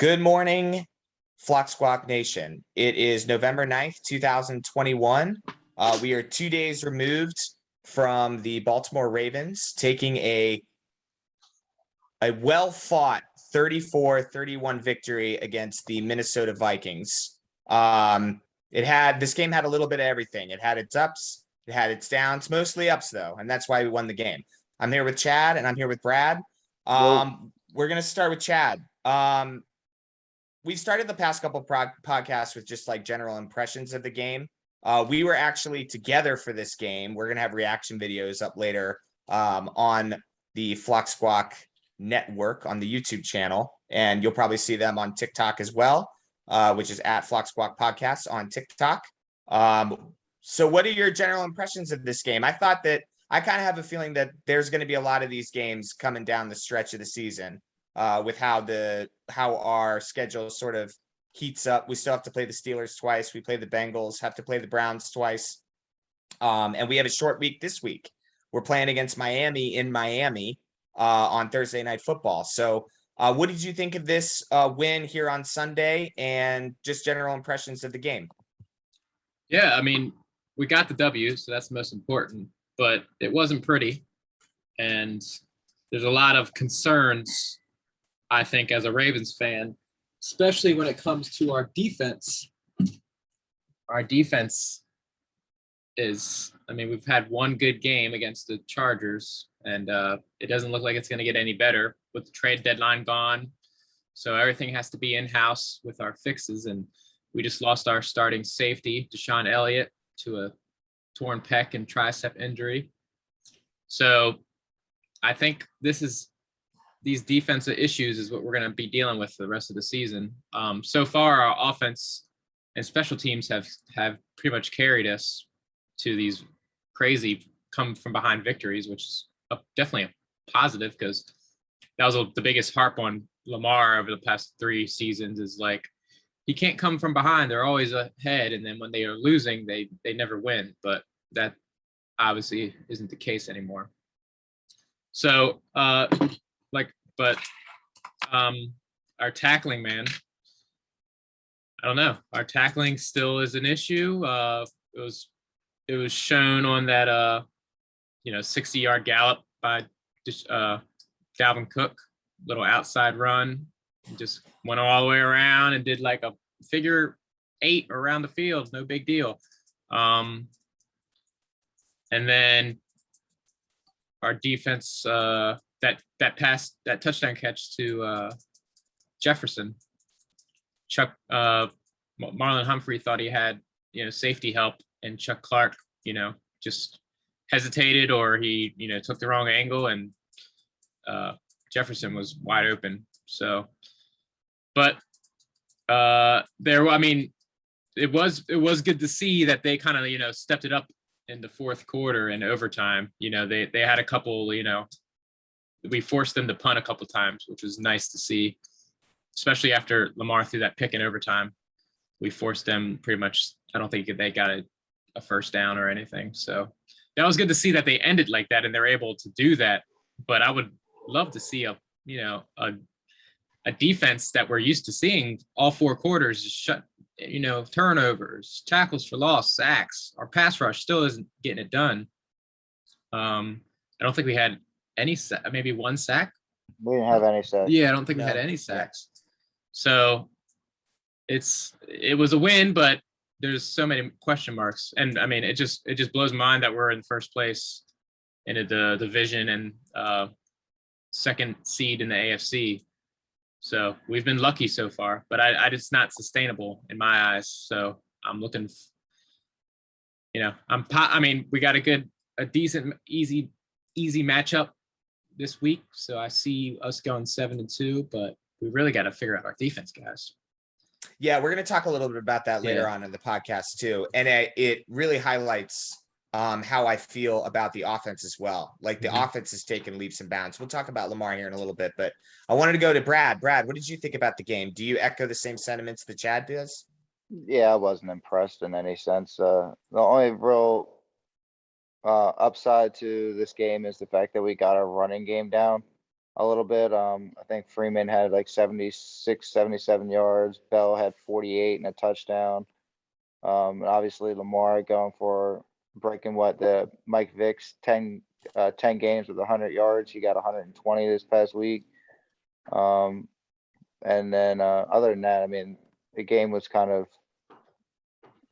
Good morning, Flock Squawk Nation. It is November 9th, 2021. We are 2 days removed from the Baltimore Ravens taking a well-fought 34-31 victory against the Minnesota Vikings. This game had a little bit of everything. It had its ups, it had its downs, mostly ups though, and that's why we won the game. I'm here with Chad and I'm here with Brad. We're gonna start with Chad. We started the past couple podcasts with just like general impressions of the game. We were actually together for this game. We're going to have reaction videos up later on the Flock Squawk network on the YouTube channel. And you'll probably see them on TikTok as well, which is at Flock Squawk Podcast on TikTok. So what are your general impressions of this game? I thought that I kind of have a feeling that there's going to be a lot of these games coming down the stretch of the season. With how our schedule sort of heats up. We still have to play the Steelers twice. We play the Bengals, have to play the Browns twice. And we have a short week this week. We're playing against Miami in Miami on Thursday Night Football. So what did you think of this win here on Sunday and just general impressions of the game? Yeah, I mean, we got the W, so that's the most important, but it wasn't pretty. And there's a lot of concerns, I think, as a Ravens fan, especially when it comes to our defense. Our defense is, I mean, we've had one good game against the Chargers, and it doesn't look like it's going to get any better with the trade deadline gone. So everything has to be in-house with our fixes, and we just lost our starting safety, Desean Elliot, to a torn pec and tricep injury. So I think these defensive issues is what we're going to be dealing with for the rest of the season. So far, our offense and special teams have pretty much carried us to these crazy come from behind victories, which is definitely a positive, because that was the biggest harp on Lamar over the past 3 seasons is like, he can't come from behind. They're always ahead. And then when they are losing, they never win. But that obviously isn't the case anymore. So, our tackling, man, I don't know. Our tackling still is an issue. It was shown on that 60-yard gallop by Dalvin Cook, little outside run, just went all the way around and did like a figure 8 around the field, no big deal. And then our defense, that touchdown catch to Jefferson, Marlon Humphrey thought he had safety help, and Chuck Clark just hesitated, or he took the wrong angle, and Jefferson was wide open. So, but it was good to see that they kind of stepped it up in the fourth quarter and overtime. They had a couple, we forced them to punt a couple times, which was nice to see, especially after Lamar threw that pick in overtime. We forced them pretty much. I don't think they got a first down or anything. So that was good to see that they ended like that and they're able to do that. But I would love to see a defense that we're used to seeing all 4 quarters just shut, turnovers, tackles for loss, sacks. Our pass rush still isn't getting it done. I don't think we had any, maybe 1 sack. We didn't have any sacks. Yeah, I don't think we had any sacks. So it was a win, but there's so many question marks. And I mean, it just blows my mind that we're in first place in the division and second seed in the AFC. So we've been lucky so far, but it's not sustainable in my eyes. So I'm looking, we got a decent, easy matchup this week. So I see us going 7-2, but we really got to figure out our defense, guys. Yeah, we're going to talk a little bit about that later on in the podcast too. And it really highlights how I feel about the offense as well. Like the offense has taken leaps and bounds. We'll talk about Lamar here in a little bit, but I wanted to go to Brad. Brad, what did you think about the game? Do you echo the same sentiments that Chad does? Yeah, I wasn't impressed in any sense. The only real upside to this game is the fact that we got our running game down. a little bit. I think Freeman had like 76, 77 yards. Bell had 48 and a touchdown. And obviously Lamar going for breaking what the Mike Vick's 10 games with 100 yards. He got 120 this past week. And then other than that, I mean, the game was it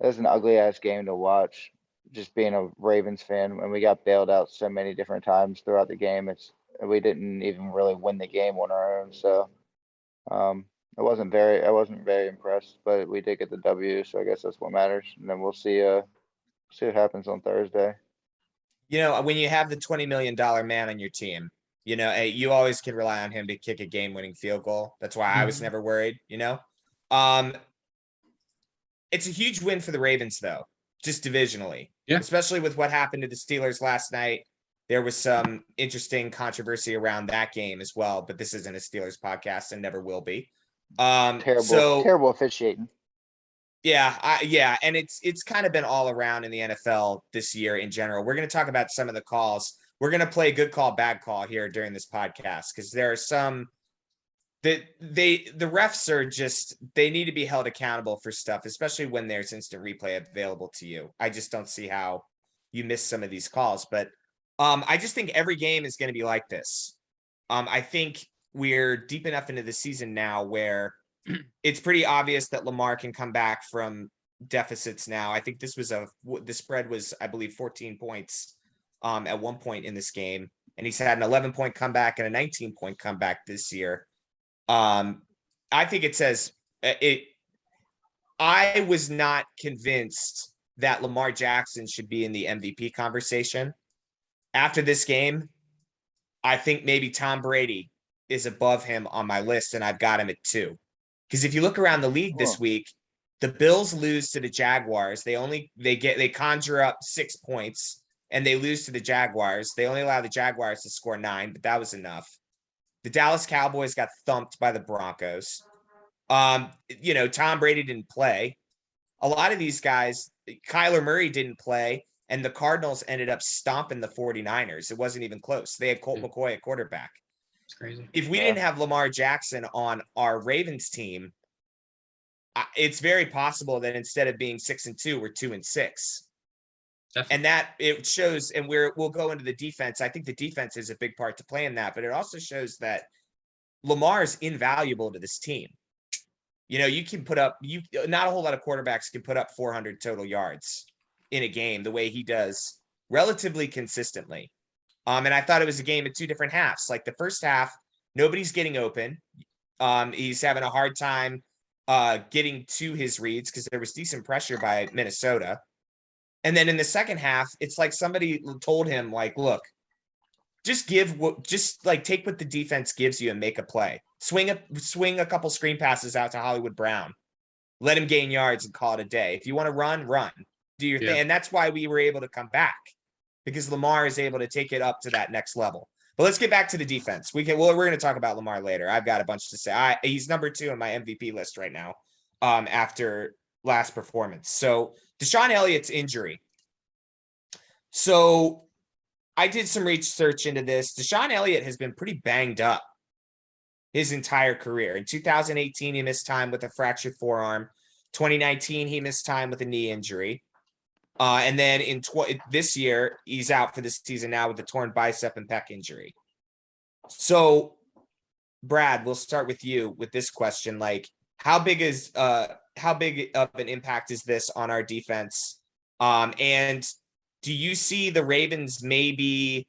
was an ugly ass game to watch. Just being a Ravens fan, and we got bailed out so many different times throughout the game. We didn't even really win the game on our own. So I wasn't very impressed, but we did get the W, so I guess that's what matters. And then we'll see what happens on Thursday. When you have the $20 million man on your team, you always can rely on him to kick a game-winning field goal. That's why I was never worried, It's a huge win for the Ravens, though, just divisionally. Yeah. Especially with what happened to the Steelers last night. There was some interesting controversy around that game as well, but this isn't a Steelers podcast and never will be. Terrible officiating. Yeah, and it's kind of been all around in the NFL this year in general. We're going to talk about some of the calls. We're going to play good call, bad call here during this podcast because there are some that the refs are they need to be held accountable for stuff, especially when there's instant replay available to you. I just don't see how you miss some of these calls, but I just think every game is going to be like this. I think we're deep enough into the season now where it's pretty obvious that Lamar can come back from deficits now. I think the spread was, I believe, 14 points at one point in this game. And he's had an 11-point comeback and a 19-point comeback this year. I think it says I was not convinced that Lamar Jackson should be in the MVP conversation. After this game, I think maybe Tom Brady is above him on my list, and I've got him at 2. Because if you look around the league this week, the Bills lose to the Jaguars. They conjure up 6 points and they lose to the Jaguars. They only allow the Jaguars to score 9, but that was enough. The Dallas Cowboys got thumped by the Broncos. Tom Brady didn't play. A lot of these guys, Kyler Murray didn't play, and the Cardinals ended up stomping the 49ers. It wasn't even close. They had Colt McCoy at quarterback. It's crazy. If we didn't have Lamar Jackson on our Ravens team, it's very possible that instead of being 6-2, we're 2-6. Definitely. And that it shows, and we'll go into the defense. I think the defense is a big part to play in that, but it also shows that Lamar is invaluable to this team. You can put up not a whole lot of quarterbacks can put up 400 total yards in a game the way he does relatively consistently. And I thought it was a game of 2 different halves. Like the first half, nobody's getting open. He's having a hard time getting to his reads because there was decent pressure by Minnesota. And then in the second half, it's like somebody told him, like, look, take what the defense gives you and make a play. Swing a couple screen passes out to Hollywood Brown. Let him gain yards and call it a day. If you want to run. Do your thing. And that's why we were able to come back. Because Lamar is able to take it up to that next level. But let's get back to the defense. We're going to talk about Lamar later. I've got a bunch to say. He's number 2 on my MVP list right now after last performance. So Desean Elliott's injury. So I did some research into this. Desean Elliott has been pretty banged up his entire career. In 2018, he missed time with a fractured forearm. 2019, he missed time with a knee injury. And then this year, he's out for this season now with a torn bicep and pec injury. So, Brad, we'll start with you with this question. Like, how big of an impact is this on our defense? And do you see the Ravens maybe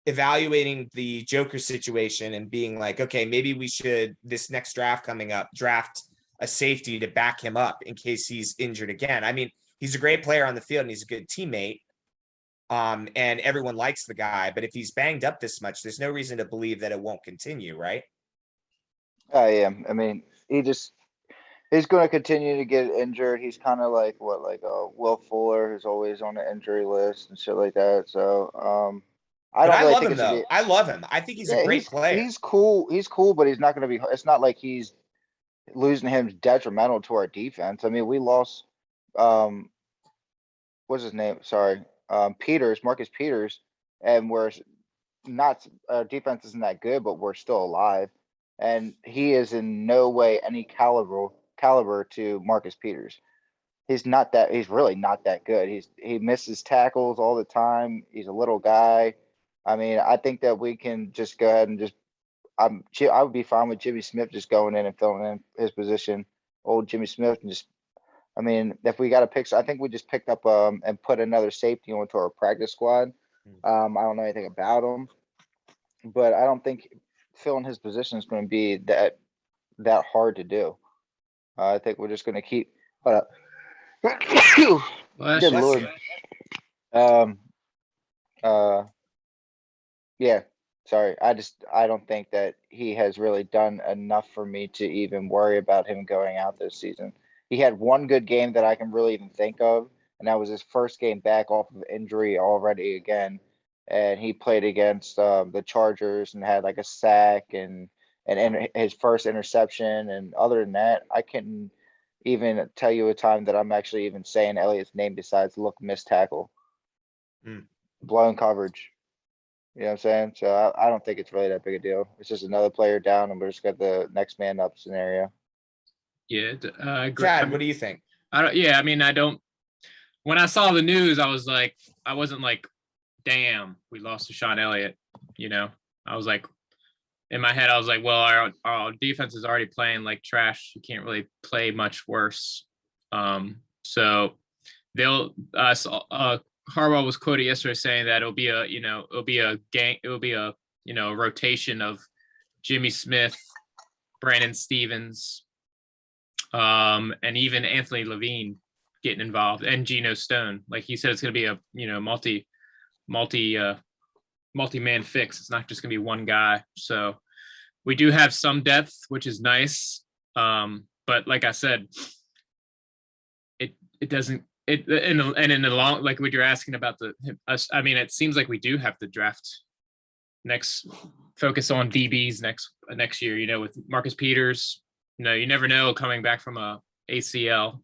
evaluating the Joker situation and being like, okay, maybe we should, this next draft coming up, draft a safety to back him up in case he's injured again? I mean, he's a great player on the field and he's a good teammate. And everyone likes the guy, but if he's banged up this much, there's no reason to believe that it won't continue, right? I am. I mean, he's going to continue to get injured. He's kind of like Will Fuller, who's always on the injury list and shit like that. So, I love him though. I love him. I think he's a great player. He's cool. He's cool, but he's not going to be. It's not like he's losing him detrimental to our defense. I mean, we lost. What's his name? Sorry, Marcus Peters, and not, our defense isn't that good, but we're still alive. And he is in no way any caliber to Marcus Peters. He's really not that good. He misses tackles all the time. He's a little guy. I mean, I think that we can just go ahead and I would be fine with Jimmy Smith just going in and filling in his position. Old Jimmy Smith, and just, I mean, if we got to pick, I think we just picked up and put another safety onto our practice squad. I don't know anything about him, but I don't think filling his position is going to be that hard to do. I think we're just going to keep. Bless Good you. Lord. Yeah. Sorry. I don't think that he has really done enough for me to even worry about him going out this season. He had one good game that I can really even think of, and that was his first game back off of injury already again. And he played against the Chargers and had like a sack and his first interception. And other than that, I couldn't even tell you a time that I'm actually even saying Elliot's name besides look missed tackle, blown coverage. You know what I'm saying? So I don't think it's really that big a deal. It's just another player down, and we're just got the next man up scenario. Yeah, I agree. Chad, what do you think? I don't. When I saw the news, I wasn't like, damn, we lost to Sean Elliott. You know, I was like, in my head, I was like, well, our defense is already playing like trash. You can't really play much worse. So Harbaugh was quoted yesterday saying that it'll be a rotation of Jimmy Smith, Brandon Stevens, and even Anthony Levine getting involved, and Geno Stone. Like he said, it's going to be a multi-man fix. It's not just going to be one guy. So we do have some depth, which is nice. But like I said, it doesn't. In the long, like what you're asking about I mean, it seems like we do have to draft focus on DBs next year, you know, with Marcus Peters. You know, you never know coming back from a ACL,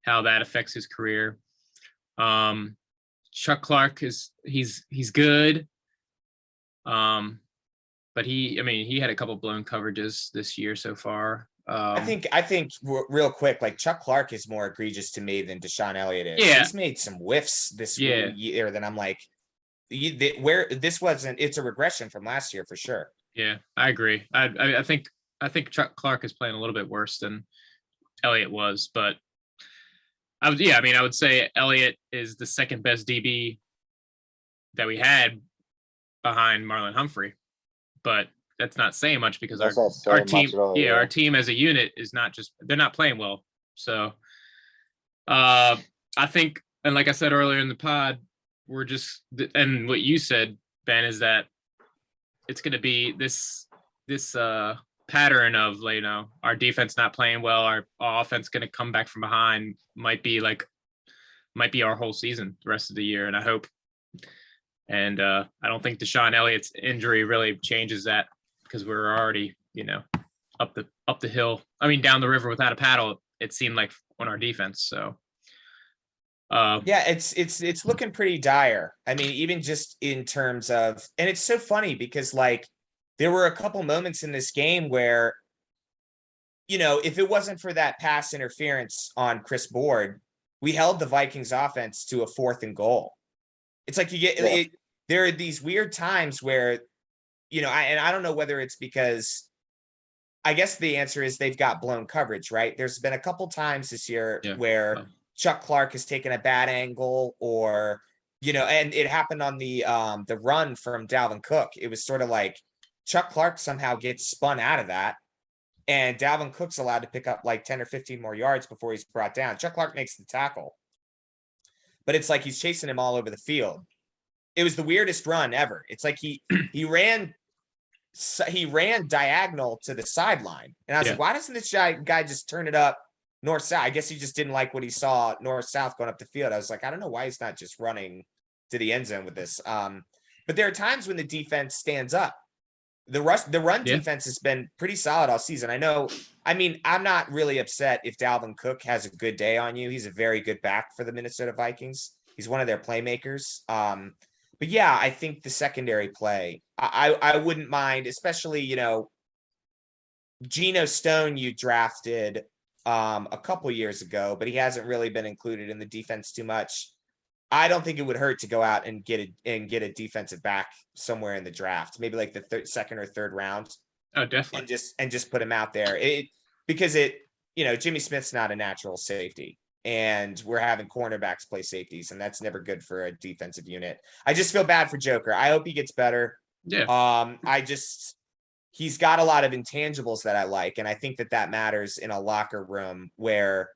how that affects his career. Chuck Clark he's good. But he had a couple blown coverages this year so far. I think real quick, like Chuck Clark is more egregious to me than Deshaun Elliott is. Yeah. He's made some whiffs this year that I'm like, it's a regression from last year for sure. Yeah, I agree. I think Chuck Clark is playing a little bit worse than Elliott was, but I would say Elliott is the second best DB that we had behind Marlon Humphrey, but that's not saying much because our team, our team as a unit is they're not playing well. So I think, and like I said earlier in the pod, and what you said, Ben, is that it's going to be this pattern of, you know, our defense not playing well, our offense going to come back from behind, might be our whole season the rest of the year. And I hope, and I don't think Deshaun Elliott's injury really changes that, because we're already, you know, up the hill. I mean, down the river without a paddle, it seemed like, on our defense. So yeah, it's looking pretty dire. I mean, even just in terms of, and it's so funny because like there were a couple moments in this game where, you know, if it wasn't for that pass interference on Chris Board, we held the Vikings offense to a 4th and goal. It's like there are these weird times where, you know, I don't know whether it's because, I guess the answer is they've got blown coverage, right? There's been a couple times this year where Chuck Clark has taken a bad angle, or, you know, and it happened on the run from Dalvin Cook. It was sort of like Chuck Clark somehow gets spun out of that, and Dalvin Cook's allowed to pick up like 10 or 15 more yards before he's brought down. Chuck Clark makes the tackle, but it's like he's chasing him all over the field. It was the weirdest run ever. It's like he ran diagonal to the sideline, and I was like, why doesn't this guy just turn it up north south? I guess he just didn't like what he saw north south going up the field. I was like, I don't know why he's not just running to the end zone with this. But there are times when the defense stands up. The run defense has been pretty solid all season. I mean, I'm not really upset if Dalvin Cook has a good day on you. He's a very good back for the Minnesota Vikings. He's one of their playmakers. But yeah, I think the secondary play, I wouldn't mind, especially, Geno Stone you drafted a couple years ago, but he hasn't really been included in the defense too much. I don't think it would hurt to go out and get a defensive back somewhere in the draft, maybe like the second or third round, Oh, and definitely. just put him out there. Because Jimmy Smith's not a natural safety, and we're having cornerbacks play safeties, and that's never good for a defensive unit. I just feel bad for Joker. I hope he gets better. Yeah. He's got a lot of intangibles that I like, and I think that matters in a locker room where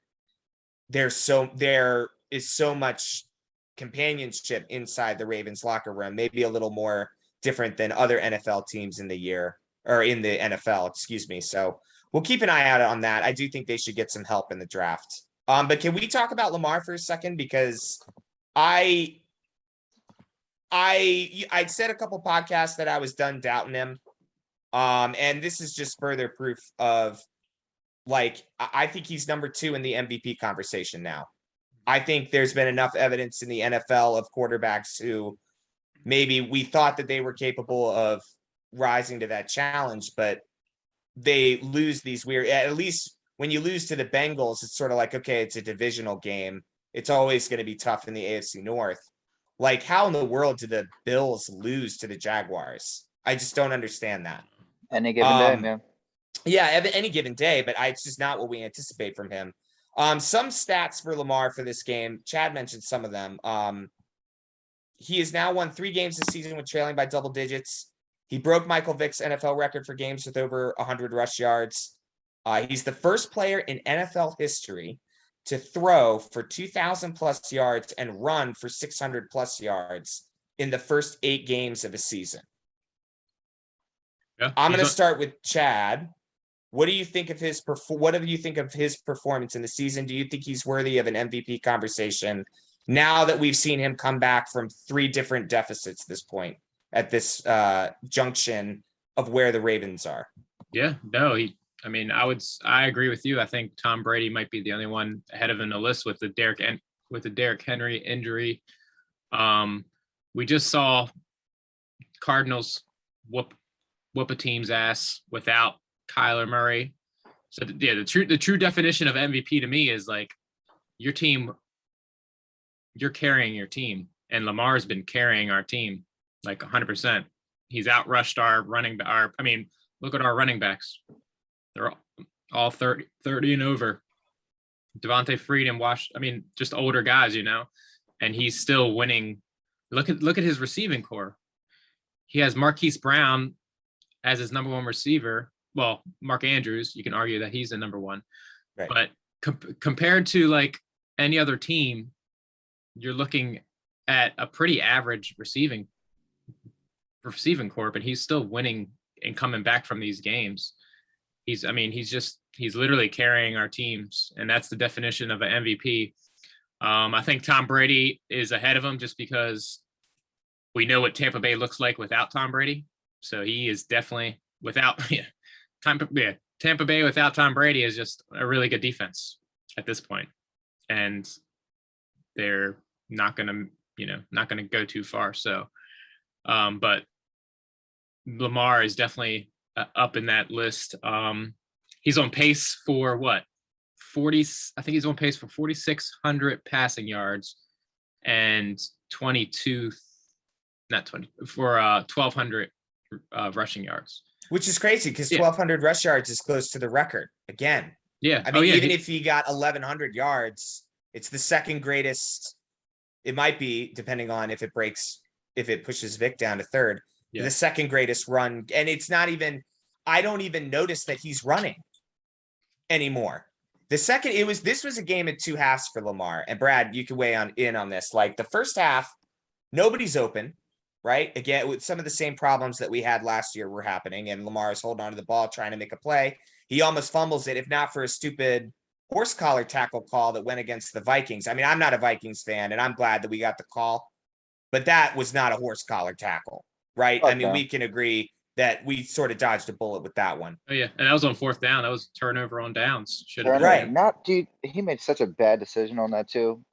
there is so much companionship inside the Ravens locker room, maybe a little more different than other NFL teams in the year or in the NFL, excuse me. So we'll keep an eye out on that. I do think they should get some help in the draft. But can we talk about Lamar for a second? Because I said a couple podcasts that I was done doubting him. And this is just further proof of, like, I think he's number 2 in the MVP conversation now. I think there's been enough evidence in the NFL of quarterbacks who maybe we thought that they were capable of rising to that challenge, but they lose these weird, at least when you lose to the Bengals, it's sort of like, okay, it's a divisional game. It's always going to be tough in the AFC North. Like, how in the world did the Bills lose to the Jaguars? I just don't understand that. Any given day, man. Yeah, any given day, but it's just not what we anticipate from him. Some stats for Lamar for this game. Chad mentioned some of them. He has now won 3 games this season with trailing by double digits. He broke Michael Vick's NFL record for games with over 100 rush yards. He's the first player in NFL history to throw for 2,000 plus yards and run for 600 plus yards in the first 8 games of a season. Yeah, I'm going to start with Chad. What do you think of his performance in the season? Do you think he's worthy of an MVP conversation now that we've seen him come back from 3 different deficits this point at this junction of where the Ravens are? Yeah, no, I agree with you. I think Tom Brady might be the only one ahead of him in the list with the Derrick Henry injury. We just saw Cardinals whoop a team's ass without Kyler Murray. So yeah, the true definition of MVP to me is like you're carrying your team, and Lamar's been carrying our team like 100%. He's outrushed look at our running backs. They're all 30 and over. Devontae Freed just older guys, and he's still winning. Look at his receiving core. He has Marquise Brown as his number 1 receiver. Well, Mark Andrews, you can argue that he's the number 1, right. But compared to like any other team, you're looking at a pretty average receiving core, but he's still winning and coming back from these games. He's literally carrying our teams, and that's the definition of an MVP. I think Tom Brady is ahead of him just because we know what Tampa Bay looks like without Tom Brady. So he is definitely Tampa Bay without Tom Brady is just a really good defense at this point, and they're not gonna go too far. So, but Lamar is definitely up in that list. He's on pace for 40. I think he's on pace for 4,600 passing yards and 1,200 rushing yards. Which is crazy because 1,200 rush yards is close to the record again. Yeah. Even if he got 1,100 yards, it's the second greatest. It might be, depending on if it pushes Vic down to third, the second greatest run. And it's not even, I don't even notice that he's running anymore. This was a game at 2 halves for Lamar. And Brad, you can weigh in on this. Like the first half, nobody's open. Right? Again, with some of the same problems that we had last year were happening, and Lamar is holding on to the ball, trying to make a play. He almost fumbles it, if not for a stupid horse collar tackle call that went against the Vikings. I mean, I'm not a Vikings fan, and I'm glad that we got the call, but that was not a horse collar tackle, right? Okay. We can agree that we sort of dodged a bullet with that one. Oh yeah, and that was on 4th down. That was turnover on downs. Right. Dude, he made such a bad decision on that too.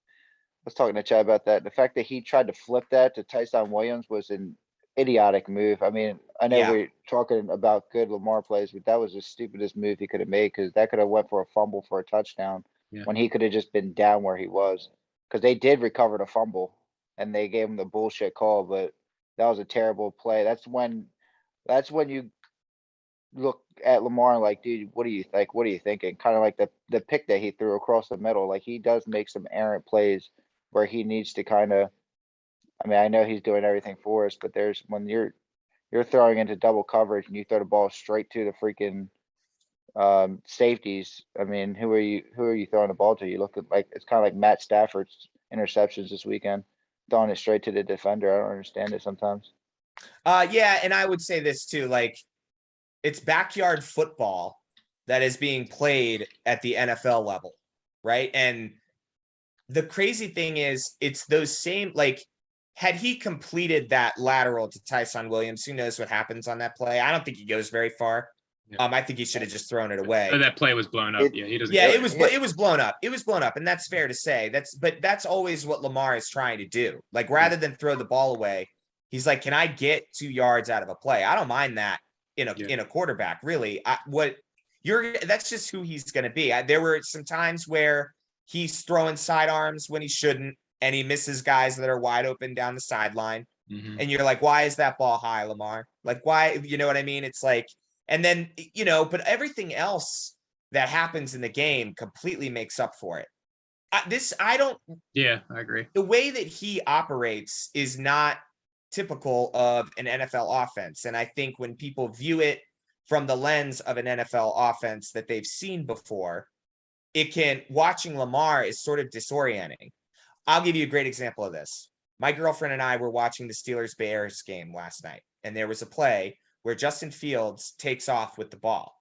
was talking to Chad about that. The fact that he tried to flip that to Tyson Williams was an idiotic move. I mean, I know Yeah. we're talking about good Lamar plays, but that was the stupidest move he could have made because that could have went for a fumble for a touchdown Yeah. when he could have just been down where he was. Because they did recover the fumble and they gave him the bullshit call, but that was a terrible play. That's when you look at Lamar and like, dude, what are you like? What are you thinking? Kind of like the pick that he threw across the middle. Like he does make some errant plays where he needs to kind of. I mean, I know he's doing everything for us, but there's when you're throwing into double coverage and you throw the ball straight to the freaking safeties. I mean, who are you throwing the ball to? You look at like it's kind of like Matt Stafford's interceptions this weekend, throwing it straight to the defender. I don't understand it sometimes. Yeah, and I would say this too, like it's backyard football that is being played at the NFL level, right? And the crazy thing is it's those same, like, had he completed that lateral to Tyson Williams, who knows what happens on that play? I don't think he goes very far. Yeah. I think he should have just thrown it away. Oh, that play was blown up. Yeah, he doesn't. Yeah, it was blown up. It was blown up, and that's fair to say. But that's always what Lamar is trying to do. Like rather than throw the ball away, he's like, "Can I get 2 yards out of a play?" I don't mind that in a quarterback. Really, that's just who he's going to be. There were some times where he's throwing sidearms when he shouldn't, and he misses guys that are wide open down the sideline. Mm-hmm. And you're like, "Why is that ball high, Lamar? Like, why?" You know what I mean? It's like. And then, but everything else that happens in the game completely makes up for it. Yeah, I agree. The way that he operates is not typical of an NFL offense. And I think when people view it from the lens of an NFL offense that they've seen before, watching Lamar is sort of disorienting. I'll give you a great example of this. My girlfriend and I were watching the Steelers-Bears game last night, and there was a play where Justin Fields takes off with the ball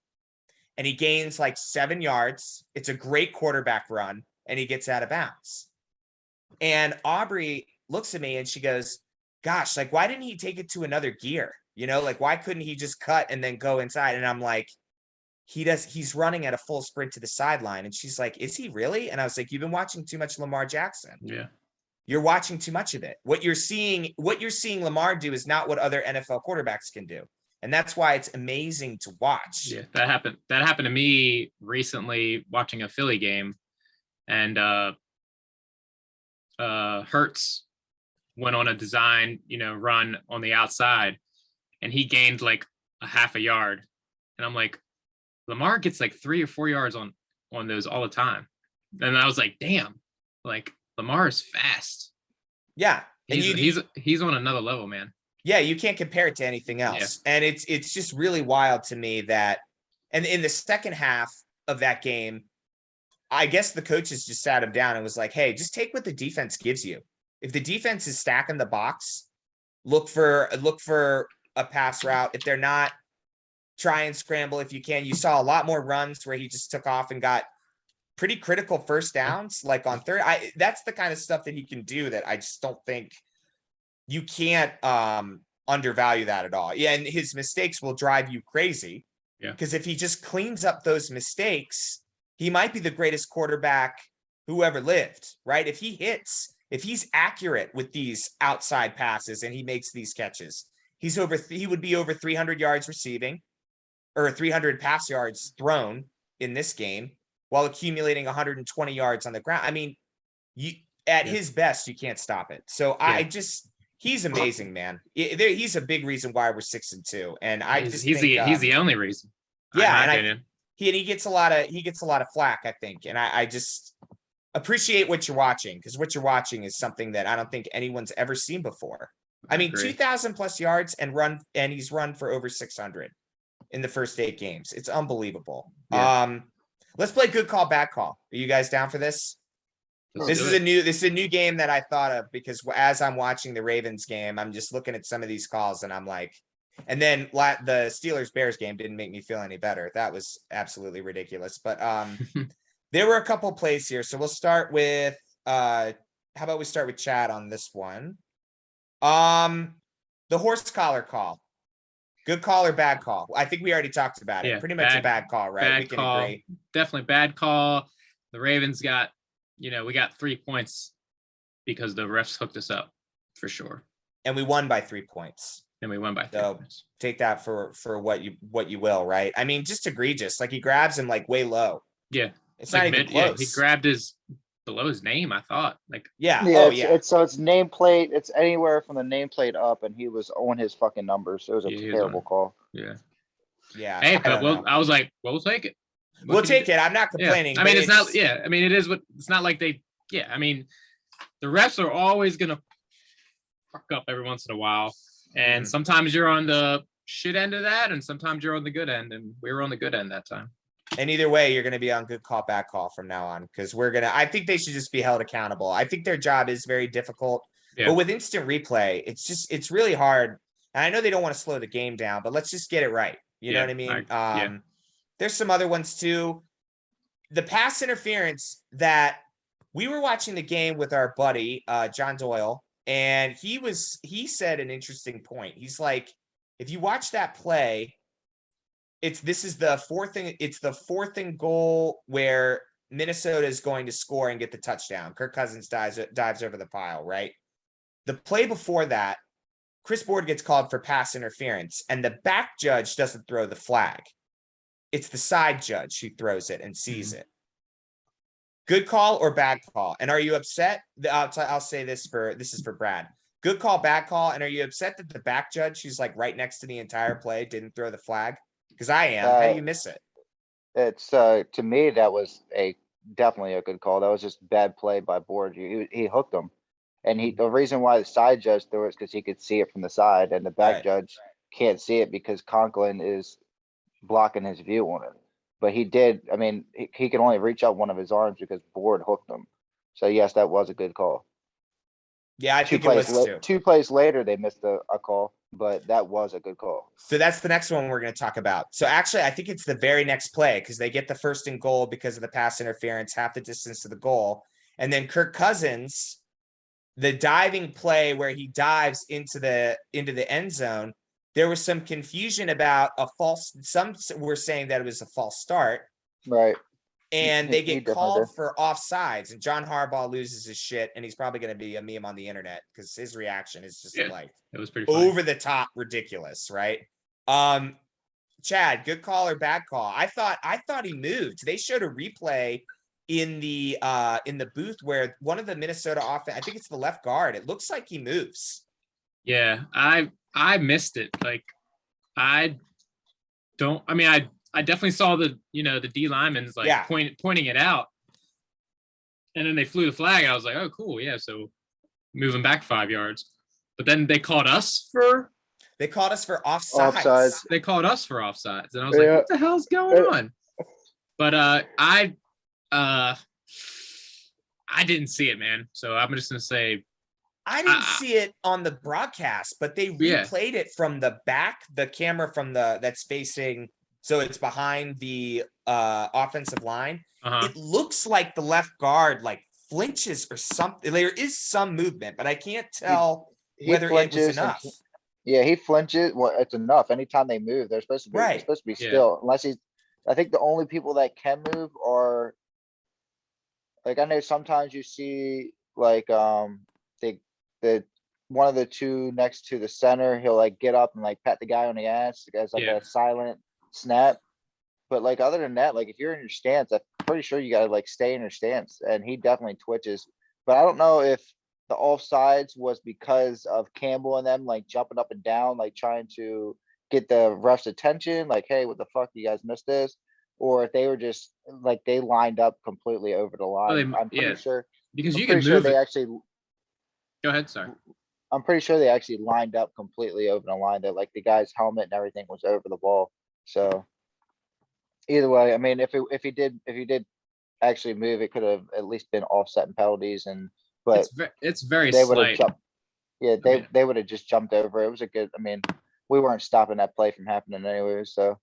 and he gains like 7 yards. It's a great quarterback run and he gets out of bounds. And Aubrey looks at me and she goes, "Gosh, like, why didn't he take it to another gear? Like, why couldn't he just cut and then go inside?" And I'm like, he's running at a full sprint to the sideline. And she's like, "Is he really?" And I was like, "You've been watching too much Lamar Jackson." Yeah. You're watching too much of it. What you're seeing Lamar do is not what other NFL quarterbacks can do. And that's why it's amazing to watch. Yeah, that happened to me recently watching a Philly game, and Hurts went on a design, run on the outside, and he gained like a half a yard. And I'm like, Lamar gets like 3 or 4 yards on those all the time. And I was like, damn, like Lamar is fast. Yeah. And he's on another level, man. Yeah, you can't compare it to anything else. Yeah. And it's just really wild to me that, and in the second half of that game, I guess the coaches just sat him down and was like, "Hey, just take what the defense gives you. If the defense is stacking the box, look for a pass route. If they're not, try and scramble if you can." You saw a lot more runs where he just took off and got pretty critical first downs, like on third. That's the kind of stuff that he can do that I just don't think you can't undervalue that at all. Yeah, and his mistakes will drive you crazy. Yeah. Because if he just cleans up those mistakes, he might be the greatest quarterback who ever lived, right? If he's accurate with these outside passes and he makes these catches, he would be over 300 yards receiving or 300 pass yards thrown in this game while accumulating 120 yards on the ground. I mean, his best, you can't stop it. So he's amazing, man. He's a big reason why we're 6-2, and he's the only reason. Yeah, and he gets a lot of flack, I think, and I just appreciate what you're watching, because what you're watching is something that I don't think anyone's ever seen before. I mean, 2,000 plus yards and he's run for over 600 in the first 8 games. It's unbelievable. Yeah. Let's play good call, bad call. Are you guys down for this? This is a new game that I thought of, because as I'm watching the Ravens game, I'm just looking at some of these calls and I'm like, and then the Steelers-Bears game didn't make me feel any better. That was absolutely ridiculous. But there were a couple plays here. So we'll start with how about we start with Chad on this one? The horse collar call. Good call or bad call? I think we already talked about it. Pretty much a bad call, right? We can agree. Definitely bad call. The Ravens got, we got 3 points because the refs hooked us up for sure. And we won by 3 points. And we won by 3 So points. take that for what you will, right? I mean, just egregious. Like he grabs him like way low. Yeah. It's not even close. Yeah, he grabbed his below his name, I thought. Like yeah. Yeah, Oh it's, yeah. it's so it's nameplate. It's anywhere from the nameplate up, and he was on his fucking numbers. So it was a Yeah, he was terrible on- call. yeah. Yeah. Hey, I but don't know. I was like, we'll take it. What We'll can you take do? it. I'm not Yeah. complaining. I mean, but it's not. Yeah, I mean, it is what. It's not like they. Yeah, I mean, the refs are always gonna fuck up every once in a while, and sometimes you're on the shit end of that, and sometimes you're on the good end, and we were on the good end that time. And either way, you're going to be on good call, bad call from now on because I think they should just be held accountable. I think their job is very difficult, but with instant replay, it's really hard. And I know they don't want to slow the game down, but let's just get it right. You know what I mean? There's some other ones too. The pass interference that we were watching the game with our buddy, John Doyle, and he said an interesting point. He's like, if you watch that play, it's the fourth and goal where Minnesota is going to score and get the touchdown. Kirk Cousins dives over the pile, right? The play before that, Chris Board gets called for pass interference, and the back judge doesn't throw the flag. It's the side judge who throws it and sees it. Good call or bad call? And are you upset? I'll say this is for Brad. Good call, bad call. And are you upset that the back judge, who's like right next to the entire play, didn't throw the flag? Because I am. How do you miss it? It's to me that was definitely a good call. That was just bad play by Board. He hooked him, and the reason why the side judge threw it is because he could see it from the side, and the back judge can't see it because Conklin is blocking his view on it. But he did. I mean, he could only reach out one of his arms because Board hooked him. So yes, that was a good call. Yeah, I think it was too. 2 plays later, they missed a call, but that was a good call. So that's the next one we're going to talk about. So actually, I think it's the very next play because they get the first and goal because of the pass interference, half the distance to the goal. And then Kirk Cousins, the diving play where he dives into the end zone, there was some confusion about some were saying that it was a false start. Right. And they get definitely called did. for offsides, and John Harbaugh loses his shit, and he's probably going to be a meme on the internet because his reaction is just like it was pretty funny. over the top ridiculous, right? Chad, good call or bad call? I thought he moved. They showed a replay in the booth where one of the Minnesota offense, I think it's the left guard, it looks like he moves. Yeah, I missed it. Like I definitely saw the D linemen's like pointing it out, and then they flew the flag. I was like, oh, cool, yeah. So moving back 5 yards, but then they called us for Offsides. They called us for offsides, and I was like, what the hell's going on? But I didn't see it, man. So I'm just gonna say I didn't see it on the broadcast, but they replayed it from the back, the camera from that's facing. So it's behind the offensive line. It looks like the left guard like flinches or something. There is some movement, but I can't tell whether it was enough. He flinches. Well, it's enough. Anytime they move, they're supposed to be still. Unless I think the only people that can move are like I know sometimes you see like the one of the two next to the center, he'll like get up and like pat the guy on the ass as like a silent snap. But like other than that, like if you're in your stance, I'm pretty sure you gotta like stay in your stance, and he definitely twitches. But I don't know if the offsides was because of Campbell and them like jumping up and down, like trying to get the ref's attention, like, hey, what the fuck, you guys missed this? Or if they were just like they lined up completely over the line. I'm pretty sure because I'm you pretty can sure move they it. actually Go ahead, sorry. I'm pretty sure they actually lined up completely over the line, that like the guy's helmet and everything was over the ball. So either way, I mean, if he did actually move, it could have at least been offsetting penalties, but it's very they would have slight. jumped. Yeah, they would have just jumped over. It was a good. I mean, we weren't stopping that play from happening anyway. So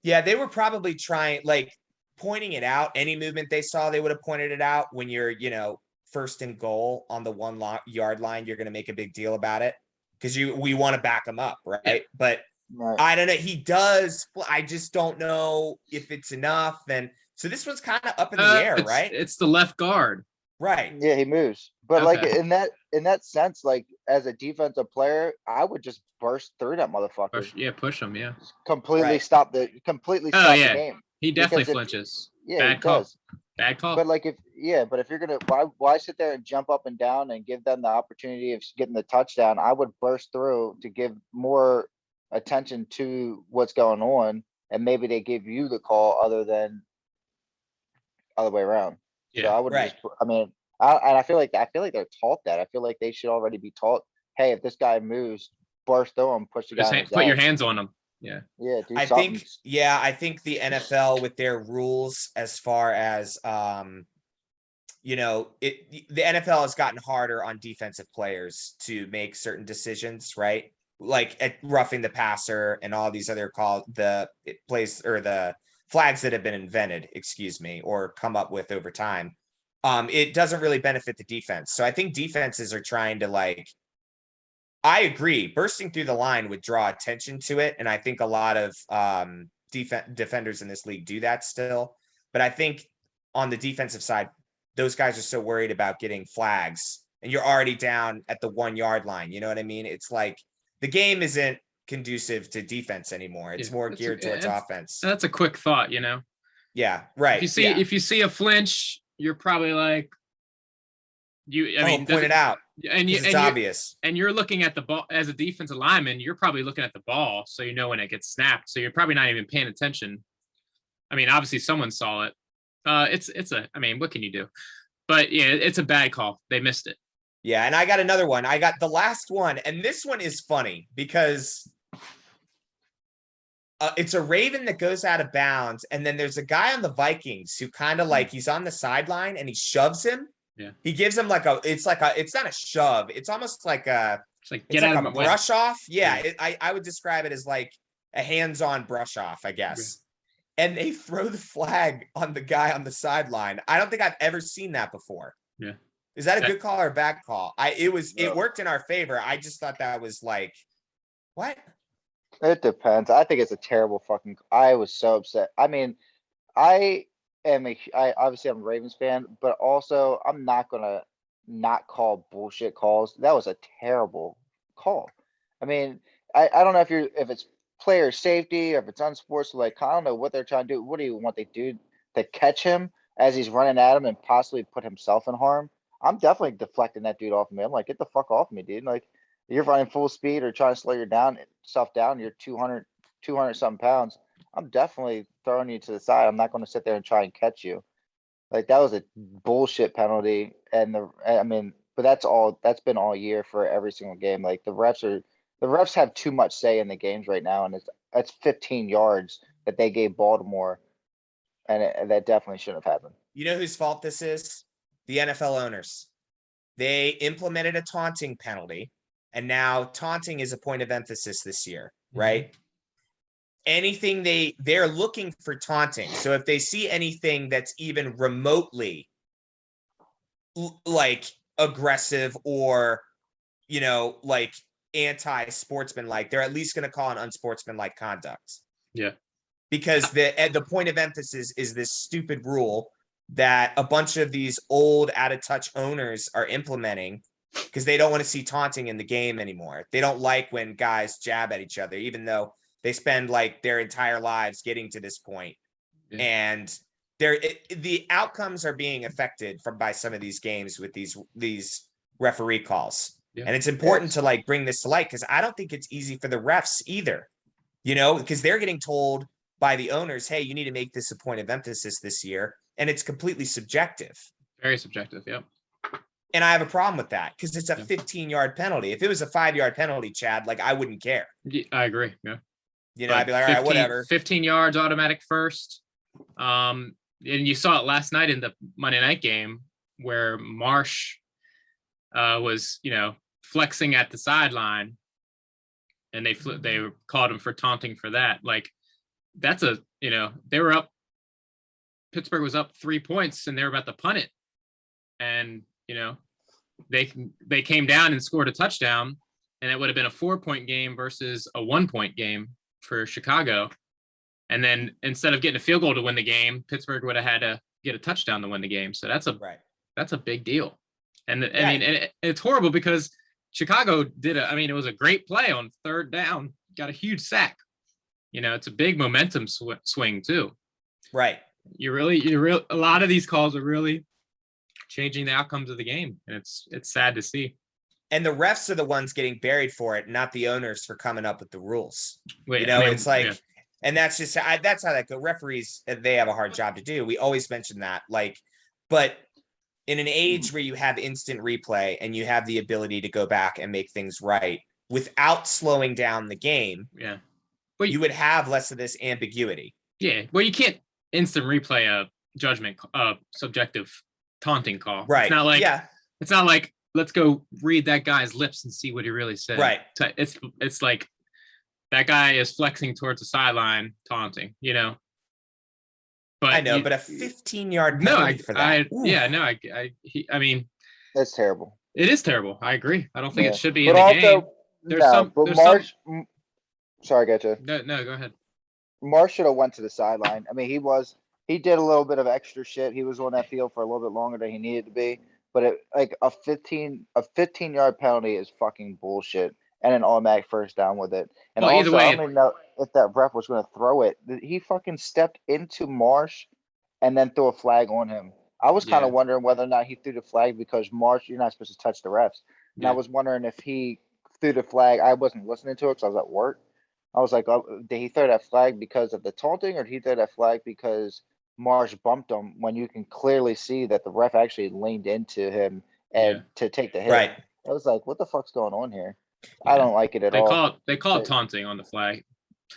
yeah, they were probably trying like pointing it out. Any movement they saw, they would have pointed it out. When you're first and goal on the 1 yard line, you're going to make a big deal about it because we want to back him up, right? Yeah. But I don't know. He does. I just don't know if it's enough. And so this one's kind of up in the air, right? It's the left guard. Right. Yeah, he moves. But like Okay. in that sense, like as a defensive player, I would just burst through that motherfucker. Push him. Yeah. Completely Right. stop completely Oh stop the yeah. game. He definitely Because if flinches. yeah, he Bad call. does. Bad call. But like but if you're gonna why sit there and jump up and down and give them the opportunity of getting the touchdown, I would burst through to give more attention to what's going on, and maybe they give you the call other than other way around. So Yeah. I would Right. just, I mean, and I feel like they're taught that. I feel like they should already be taught, hey, if this guy moves, burst through him, push the guy Just on his put your ass. hands on him. Yeah. Yeah, do I something. think, yeah, I think the NFL with their rules as far as the NFL has gotten harder on defensive players to make certain decisions, right? Like at roughing the passer and all these other plays or the flags that have been invented, excuse me, or come up with over time. It doesn't really benefit the defense. So I think defenses are trying to I agree. Bursting through the line would draw attention to it, and I think a lot of defenders in this league do that still. But I think on the defensive side, those guys are so worried about getting flags, and you're already down at the 1 yard line. You know what I mean? It's like the game isn't conducive to defense anymore. It's more geared towards offense. That's a quick thought, Yeah, right. If you see a flinch, you're probably like point it out. And it's obvious. And you're looking at the ball as a defensive lineman, you're probably looking at the ball, so you know when it gets snapped. So you're probably not even paying attention. I mean, obviously someone saw it. What can you do? But yeah, it's a bad call. They missed it. Yeah, and I got another one. I got the last one, and this one is funny because it's a Raven that goes out of bounds, and then there's a guy on the Vikings who kind of he's on the sideline and he shoves him. Yeah. He gives him it's not a shove. It's almost like a brush off. Yeah. I would describe it as like a hands-on brush off, I guess. Yeah. And they throw the flag on the guy on the sideline. I don't think I've ever seen that before. Yeah. Is that a good call or a bad call? It worked in our favor. I just thought that was what? It depends. I think it's a terrible I was so upset. I mean, I obviously I'm a Ravens fan, but also I'm not gonna not call bullshit calls. That was a terrible call. I mean, I don't know if it's player safety or if it's unsportsmanlike. I don't know what they're trying to do. What do you want they do to catch him as he's running at him and possibly put himself in harm? I'm definitely deflecting that dude off of me. I'm like, get the fuck off me, dude. Like, you're running full speed or trying to slow yourself down. You're 200 something pounds. I'm definitely throwing you to the side. I'm not going to sit there and try and catch you. Like, that was a bullshit penalty. But that's been all year for every single game. Like, the refs have too much say in the games right now. And that's 15 yards that they gave Baltimore. And that definitely shouldn't have happened. You know whose fault this is? The NFL owners. They implemented a taunting penalty, and now taunting is a point of emphasis this year, right? Mm-hmm. Anything they're looking for taunting. So if they see anything that's even remotely aggressive or, anti-sportsmanlike, they're at least going to call an unsportsmanlike conduct. Yeah. Because the point of emphasis is this stupid rule that a bunch of these old out-of-touch owners are implementing because they don't want to see taunting in the game anymore. They don't like when guys jab at each other, even though they spend their entire lives getting to this point. Yeah. And the outcomes are being affected by some of these games with these referee calls. Yeah. And it's important to bring this to light because I don't think it's easy for the refs either, because they're getting told by the owners, hey, you need to make this a point of emphasis this year. And it's completely subjective. Very subjective, yeah. And I have a problem with that because it's a 15-yard penalty. If it was a 5-yard penalty, Chad, I wouldn't care. Yeah, I agree, yeah. I'd be like, all right, whatever. 15 yards, automatic first. And you saw it last night in the Monday night game where Marsh was, flexing at the sideline. And they called him for taunting for that. That's they were up. Pittsburgh was up 3 points and they were about to punt it. And, they came down and scored a touchdown and it would have been a 4-point game versus a 1-point game for Chicago. And then instead of getting a field goal to win the game, Pittsburgh would have had to get a touchdown to win the game. So that's a big deal. And it's horrible because Chicago it was a great play on third down, got a huge sack. It's a big momentum swing too. Right. A lot of these calls are really changing the outcomes of the game, and it's sad to see. And the refs are the ones getting buried for it, not the owners for coming up with the rules. And that's just that's how that goes. Referees, they have a hard job to do. We always mention that, but in an age where you have instant replay and you have the ability to go back and make things right without slowing down the game, but you would have less of this ambiguity. Yeah, well, you can't instant replay a judgment, subjective taunting call. Right. It's not like let's go read that guy's lips and see what he really said. Right. It's like that guy is flexing towards the sideline, taunting. But I know, but a 15-yard penalty for that. I mean, that's terrible. It is terrible. I agree. I don't think it should be in the game. Sorry, gotcha. No, go ahead. Marsh should have went to the sideline. I mean, he did a little bit of extra shit. He was on that field for a little bit longer than he needed to be. But a 15-yard penalty is fucking bullshit, and an automatic first down with it. And either way, I don't even know if that ref was going to throw it. He fucking stepped into Marsh and then threw a flag on him. I was kind of wondering whether or not he threw the flag because Marsh, you're not supposed to touch the refs. And I was wondering if he threw the flag. I wasn't listening to it because I was at work. I was like, did he throw that flag because of the taunting, or did he throw that flag because Marsh bumped him, when you can clearly see that the ref actually leaned into him and to take the hit? Right. I was like, what the fuck's going on here? I don't like it at all. They call it taunting on the flag.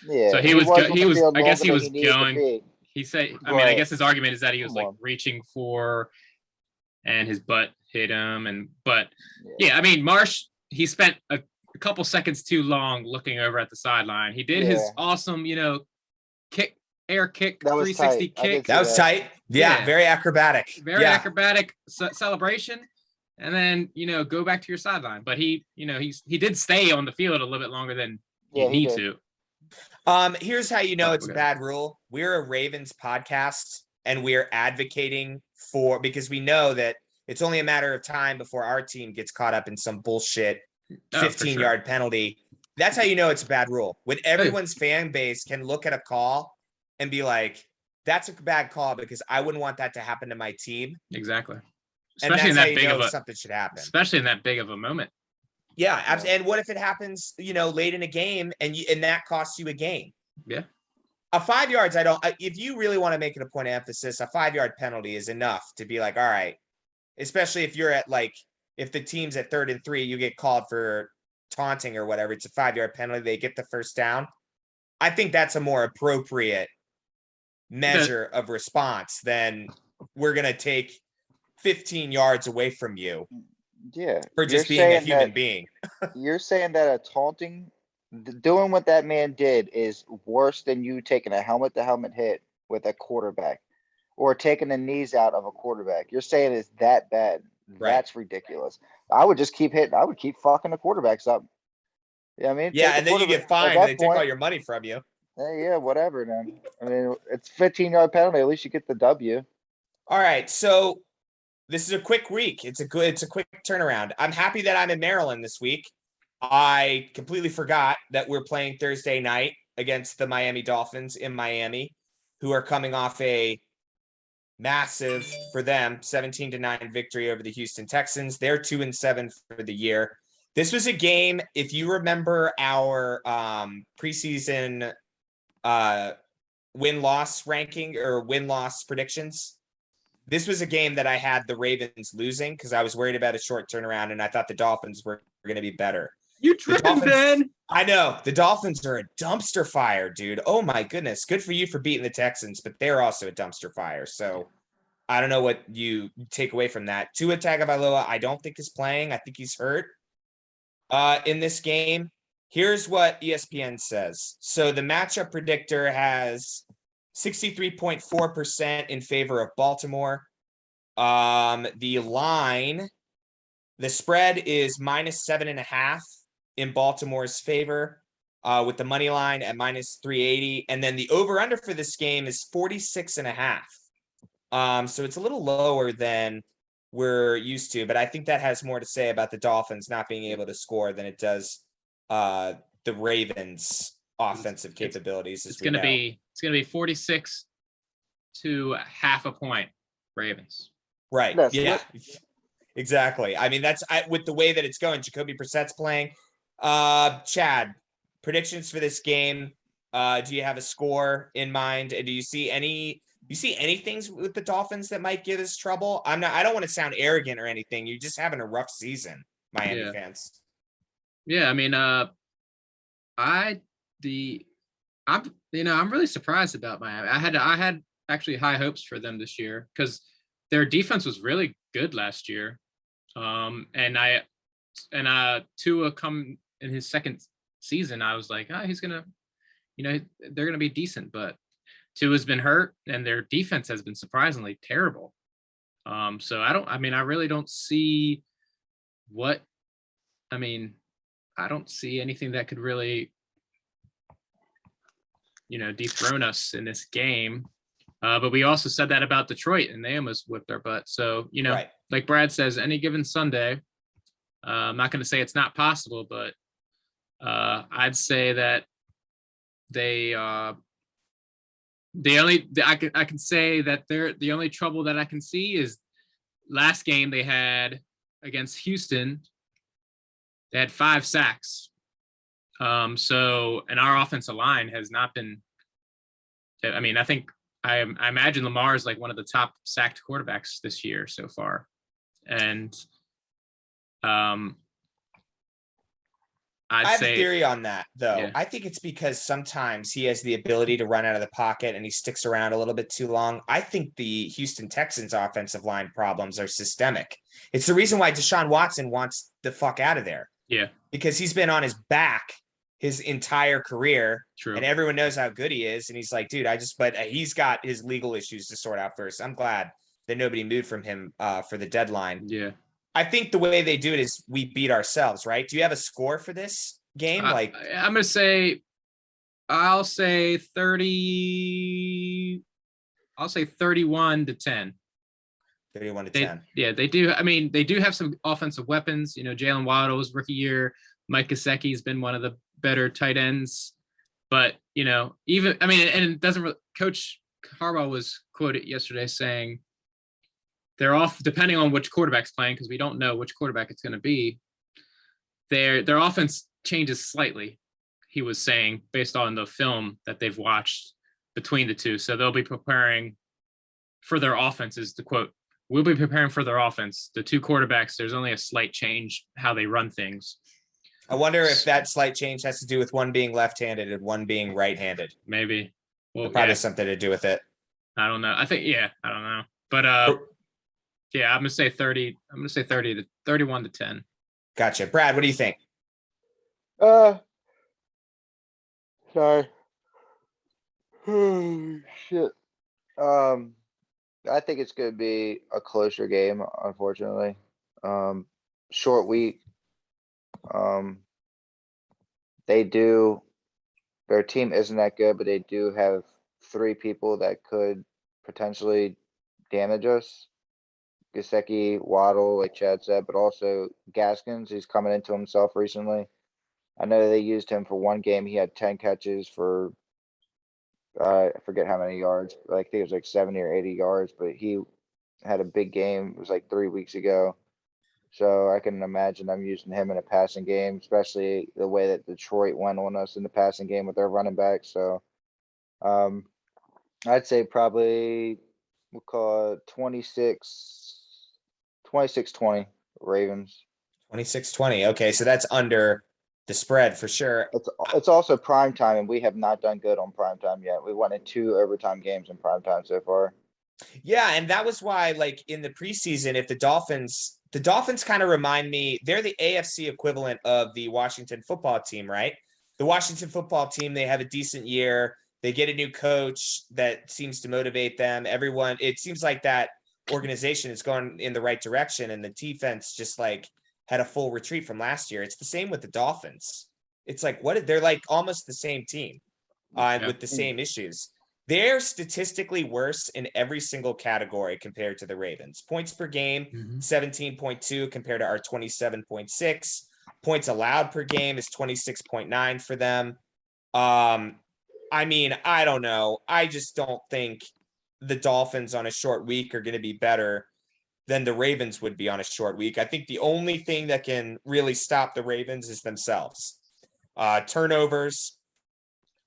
Yeah. So he was I guess he was going. He said, I guess his argument is that he was reaching for, and his butt hit him. Marsh, he spent a couple seconds too long looking over at the sideline. He did his awesome, air kick, 360 kick. That was tight. Yeah, very acrobatic. Acrobatic celebration. And then, go back to your sideline. But he did stay on the field a little bit longer than you need to. Here's how it's a bad rule. We're a Ravens podcast, and we're advocating because we know that it's only a matter of time before our team gets caught up in some bullshit 15-yard penalty. That's how it's a bad rule. When everyone's fan base can look at a call and be like, that's a bad call because I wouldn't want that to happen to my team. Exactly. Especially in that big of something should happen. Especially in that big of a moment. Yeah, absolutely. And what if it happens, late in a game and that costs you a game? Yeah. A 5 yards, if you really want to make it a point of emphasis, a 5-yard penalty is enough to be like, all right, especially if you're at if the team's at 3rd and 3, you get called for taunting or whatever, it's a 5-yard penalty, they get the first down. I think that's a more appropriate measure of response than we're going to take 15 yards away from you. Yeah. For just being a human being. You're saying that a taunting, doing what that man did is worse than you taking a helmet-to-helmet hit with a quarterback or taking the knees out of a quarterback. You're saying it's that bad. Right. That's ridiculous. I would just keep hitting. I would keep fucking the quarterbacks up. Yeah, I mean, and then you get fined and they take all your money from you. Yeah, whatever. Then I mean, it's 15-yard penalty. At least you get the W. All right, so this is a quick week. It's a quick turnaround. I'm happy that I'm in Maryland this week. I completely forgot that we're playing Thursday night against the Miami Dolphins in Miami, who are coming off a massive, for them, 17-9 victory over the Houston Texans. They're 2-7 for the year. This was a game, if you remember our preseason win-loss ranking or win-loss predictions, this was a game that I had the Ravens losing because I was worried about a short turnaround and I thought the Dolphins were going to be better. You tripping, Ben? I know. The Dolphins are a dumpster fire, dude. Oh, my goodness. Good for you for beating the Texans, but they're also a dumpster fire. So I don't know what you take away from that. Tua Tagovailoa, I don't think is playing. I think he's hurt in this game. Here's what ESPN says. So the matchup predictor has 63.4% in favor of Baltimore. The line, the spread is -7.5 in Baltimore's favor, with the money line at -380. And then the over-under for this game is 46.5. So it's a little lower than we're used to, but I think that has more to say about the Dolphins not being able to score than it does the Ravens' offensive capabilities, as It's we know. It's gonna be 46 to half a point, Ravens. Right. That's Yeah. Exactly. I mean, with the way that it's going. Jacoby Brissett's playing. Chad, predictions for this game. Do you have a score in mind? And do you see any things with the Dolphins that might give us trouble? I don't want to sound arrogant or anything. You're just having a rough season, Miami fans. Yeah, I mean, I'm really surprised about Miami. I had actually high hopes for them this year because their defense was really good last year. And Tua come in his second season, I was like, he's gonna, they're gonna be decent, but Tua's been hurt and their defense has been surprisingly terrible. So I really don't see I don't see anything that could really, dethrone us in this game. But we also said that about Detroit, and they almost whipped our butt. So, Right. Like Brad says, any given Sunday, I'm not going to say it's not possible, but I'd say that I can say that the only trouble that I can see is last game they had against Houston. They had 5 sacks. And our offensive line has not been. I mean, I imagine Lamar is like one of the top sacked quarterbacks this year so far, and I have a theory on that, though. Yeah. I think it's because sometimes he has the ability to run out of the pocket and he sticks around a little bit too long. I think the Houston Texans offensive line problems are systemic. It's the reason why Deshaun Watson wants the fuck out of there. Yeah. Because he's been on his back his entire career. True. And everyone knows how good he is. And he's like, dude, but he's got his legal issues to sort out first. I'm glad that nobody moved from him for the deadline. Yeah. I think the way they do it is we beat ourselves, right? Do you have a score for this game? I'm gonna say, I'll say 30. I'll say 31-10. 31-10. Yeah, they do. I mean, they do have some offensive weapons. Jalen Waddle's rookie year. Mike Gesicki has been one of the better tight ends. But and it doesn't really. Coach Harbaugh was quoted yesterday saying they're off depending on which quarterback's playing because we don't know which quarterback it's going to be. Their offense changes slightly, he was saying, based on the film that they've watched between the two. So they'll be preparing for their offense, is the quote. We'll be preparing for their offense. The two quarterbacks, there's only a slight change how they run things. I wonder if that slight change has to do with one being left-handed and one being right-handed. Maybe. Well, probably something to do with it. I don't know. I don't know. But I'm gonna say 30. I'm gonna say 31-10. Gotcha. Brad, what do you think? Sorry. Shit. I think it's gonna be a closer game, unfortunately. Short week. Their team isn't that good, but they do have 3 people that could potentially damage us. Gesicki, Waddle, like Chad said, but also Gaskins. He's coming into himself recently. I know they used him for one game. He had 10 catches for, I forget how many yards. I think it was like 70 or 80 yards, but he had a big game. It was like 3 weeks ago. So I can imagine I'm using him in a passing game, especially the way that Detroit went on us in the passing game with their running back. So I'd say probably we'll call it 26-20 Ravens. 26-20. Okay, so that's under the spread for sure. It's also prime time, and we have not done good on prime time yet. We won in 2 overtime games in prime time so far. Yeah, and that was why, like in the preseason, if the Dolphins kind of remind me, they're the AFC equivalent of the Washington football team, right? The Washington football team, they have a decent year. They get a new coach that seems to motivate them. Everyone, it seems like that organization is going in the right direction, and the defense just like had a full retreat from last year. It's the same with the Dolphins. It's like they're like almost the same team with the same issues. They're statistically worse in every single category compared to the Ravens. Points per game, 17.2 compared to our 27.6. Points allowed per game is 26.9 for them. I mean, I don't know. I just don't think the Dolphins on a short week are going to be better than the Ravens would be on a short week. I think the only thing that can really stop the Ravens is themselves. Turnovers,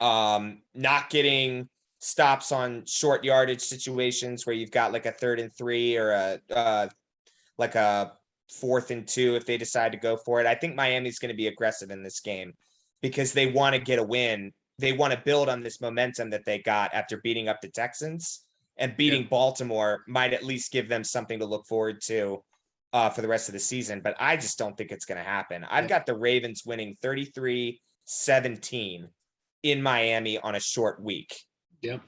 not getting stops on short yardage situations where you've got like a 3rd and 3 or a 4th and 2 if they decide to go for it. I think Miami's going to be aggressive in this game because they want to get a win. They want to build on this momentum that they got after beating up the Texans, and beating Baltimore might at least give them something to look forward to for the rest of the season. But I just don't think it's going to happen. I've got the Ravens winning 33-17 in Miami on a short week. Yep.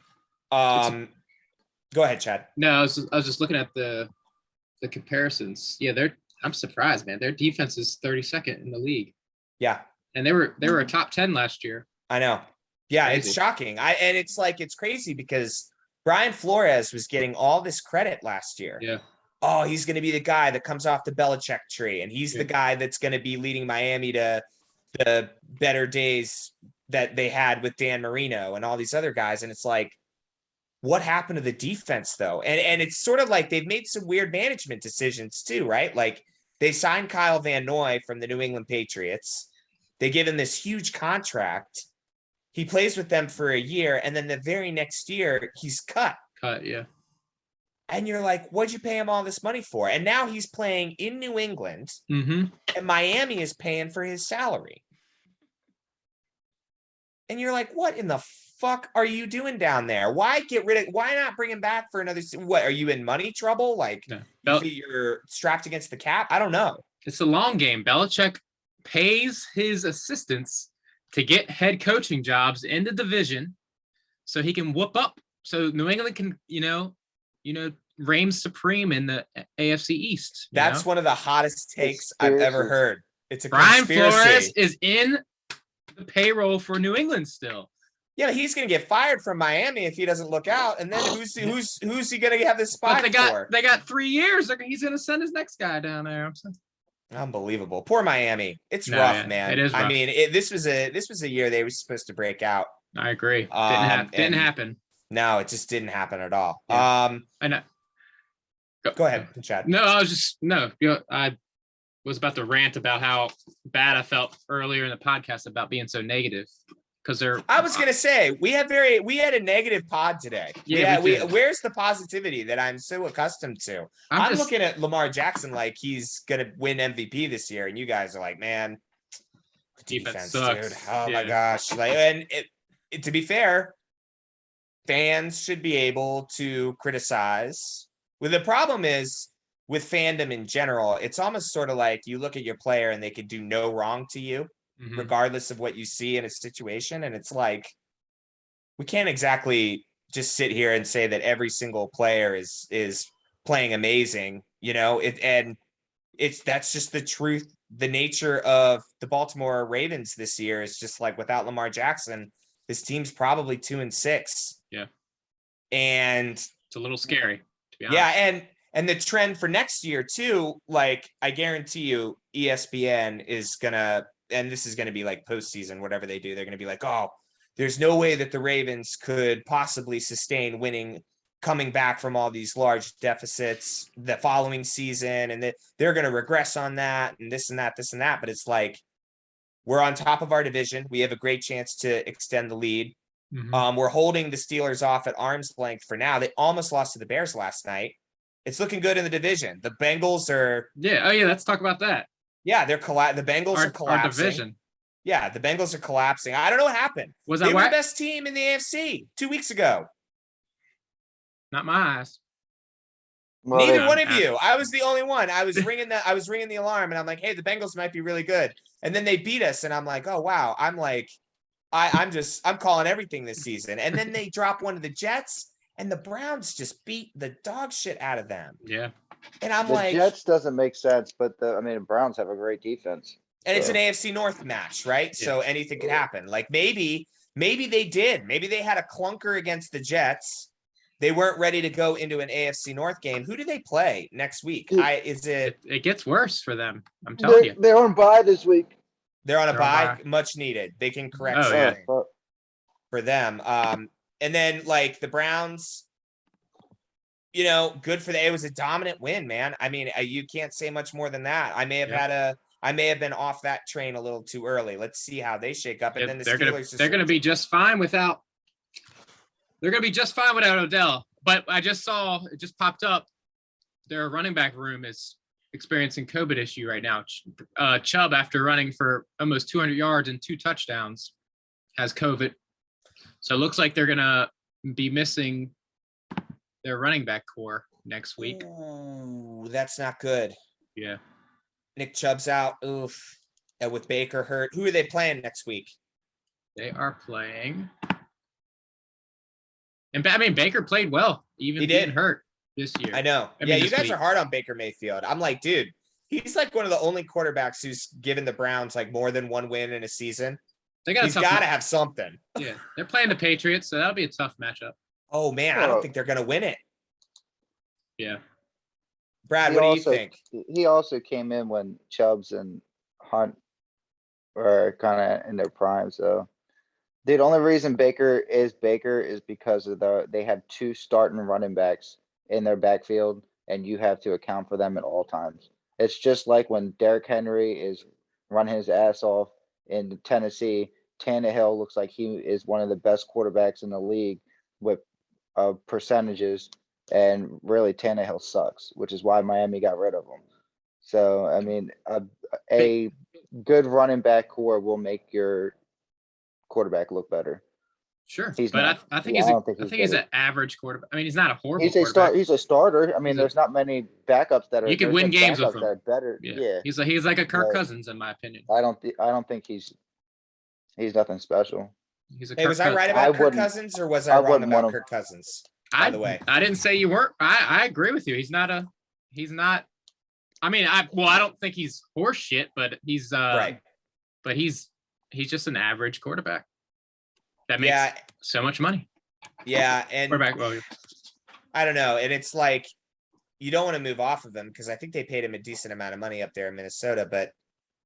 Go ahead, Chad. No, I was just looking at the comparisons. Yeah, I'm surprised, man. Their defense is 32nd in the league. Yeah. And they were a top 10 last year. I know. Yeah, Crazy. It's shocking. And it's crazy because Brian Flores was getting all this credit last year. Yeah. Oh, he's going to be the guy that comes off the Belichick tree, and he's the guy that's going to be leading Miami to the better days that they had with Dan Marino and all these other guys. And it's like, what happened to the defense though? And it's sort of like they've made some weird management decisions too, right? Like they signed Kyle Van Noy from the New England Patriots. They give him this huge contract. He plays with them for a year, and then the very next year he's cut. Yeah. And you're like, what'd you pay him all this money for? And now he's playing in New England, and Miami is paying for his salary. And you're like, what in the fuck are you doing down there? Why not bring him back for another? What, are you in money trouble? Like you're strapped against the cap? I don't know. It's a long game. Belichick pays his assistants to get head coaching jobs in the division so he can whoop up. So New England can, reign supreme in the AFC East. That's one of the hottest takes I've ever heard. It's a Brian conspiracy. Flores is in the payroll for New England still. Yeah, he's going to get fired from Miami if he doesn't look out. And then who's he going to have this spot for? They got 3 years. He's going to send his next guy down there. Unbelievable. Poor Miami. It's rough, man. It is rough. I mean, this was a year they were supposed to break out. I agree. Didn't happen. No, it just didn't happen at all. Yeah. Go ahead, Chad. No, I was about to rant about how bad I felt earlier in the podcast about being so negative. I was gonna say we had a negative pod today. Yeah, where's the positivity that I'm so accustomed to? I'm looking at Lamar Jackson like he's gonna win MVP this year, and you guys are like, man, defense sucks. Dude. Oh my gosh! Like, and to be fair, fans should be able to criticize. Well, the problem is with fandom in general, it's almost sort of like you look at your player and they could do no wrong to you. Regardless of what you see in a situation. And it's like, we can't exactly just sit here and say that every single player is playing amazing, that's just the truth. The nature of the Baltimore Ravens this year is just like, without Lamar Jackson, this team's probably 2-6. Yeah. And it's a little scary, to be honest. Yeah. And the trend for next year too, like I guarantee you ESPN is gonna, and this is going to be like postseason, whatever they do, they're going to be like, oh, there's no way that the Ravens could possibly sustain winning, coming back from all these large deficits the following season. And they're going to regress on that and this and that. But it's like, we're on top of our division. We have a great chance to extend the lead. We're holding the Steelers off at arm's length for now. They almost lost to the Bears last night. It's looking good in the division. The Bengals are. Yeah. Oh yeah. Let's talk about that. Yeah, the Bengals are collapsing. Our division. Yeah, the Bengals are collapsing. I don't know what happened. They were the best team in the AFC 2 weeks ago. Not my eyes. Well, neither one of you. I was the only one. I was ringing the alarm, and I'm like, hey, the Bengals might be really good. And then they beat us, and I'm like, oh wow. I'm like, I'm calling everything this season. And then they drop one to the Jets, and the Browns just beat the dog shit out of them. Yeah. And I'm the like, Jets doesn't make sense, but the Browns have a great defense. And it's an AFC North match, right? Yeah. So anything could happen. Like maybe Maybe they did. Maybe they had a clunker against the Jets. They weren't ready to go into an AFC North game. Who do they play next week? It gets worse for them. I'm telling you. They're on bye this week. They're on a They're on bye, bye. much needed. They can correct Oh, yeah. something for them. And then like the Browns, good for them. It was a dominant win, man. I mean, you can't say much more than that. I may have been off that train a little too early. Let's see how they shake up. And then the Steelers. They're gonna be just fine without. They're gonna be just fine without Odell. But I just saw it just popped up. Their running back room is experiencing COVID issue right now. Chubb, after running for almost 200 yards and 2 touchdowns, has COVID. So it looks like they're gonna be missing their running back core next week. Ooh, that's not good. Yeah. Nick Chubb's out. Oof. And with Baker hurt, who are they playing next week? They are playing. And I mean, Baker played well, even being hurt this year. I know. You guys are hard on Baker Mayfield. I'm like, dude, he's like one of the only quarterbacks who's given the Browns like more than one win in a season. He's got to have something. Yeah, they're playing the Patriots, so that'll be a tough matchup. Oh man, I don't think they're gonna win it. Yeah. Brad, what do you think? He also came in when Chubbs and Hunt were kind of in their prime. So the only reason Baker is because of they have 2 starting running backs in their backfield, and you have to account for them at all times. It's just like when Derrick Henry is running his ass off in Tennessee, Tannehill looks like he is one of the best quarterbacks in the league with percentages, and really Tannehill sucks, which is why Miami got rid of him. So, I mean, a good running back core will make your quarterback look better. Sure, I think he's an average quarterback. I mean, he's not a horrible quarterback. He's a starter. I mean, there's not many backups that are. You can win games with him. That are better. Yeah. He's like a Kirk Cousins, in my opinion. I don't think he's nothing special. Was I right about Kirk Cousins, or was I wrong about Kirk Cousins? By the way, I didn't say you weren't. I agree with you. He's not. I mean, I don't think he's horse shit, but he's right. But he's just an average quarterback that makes so much money. Yeah, and quarterback. I don't know, and it's like you don't want to move off of him because I think they paid him a decent amount of money up there in Minnesota. But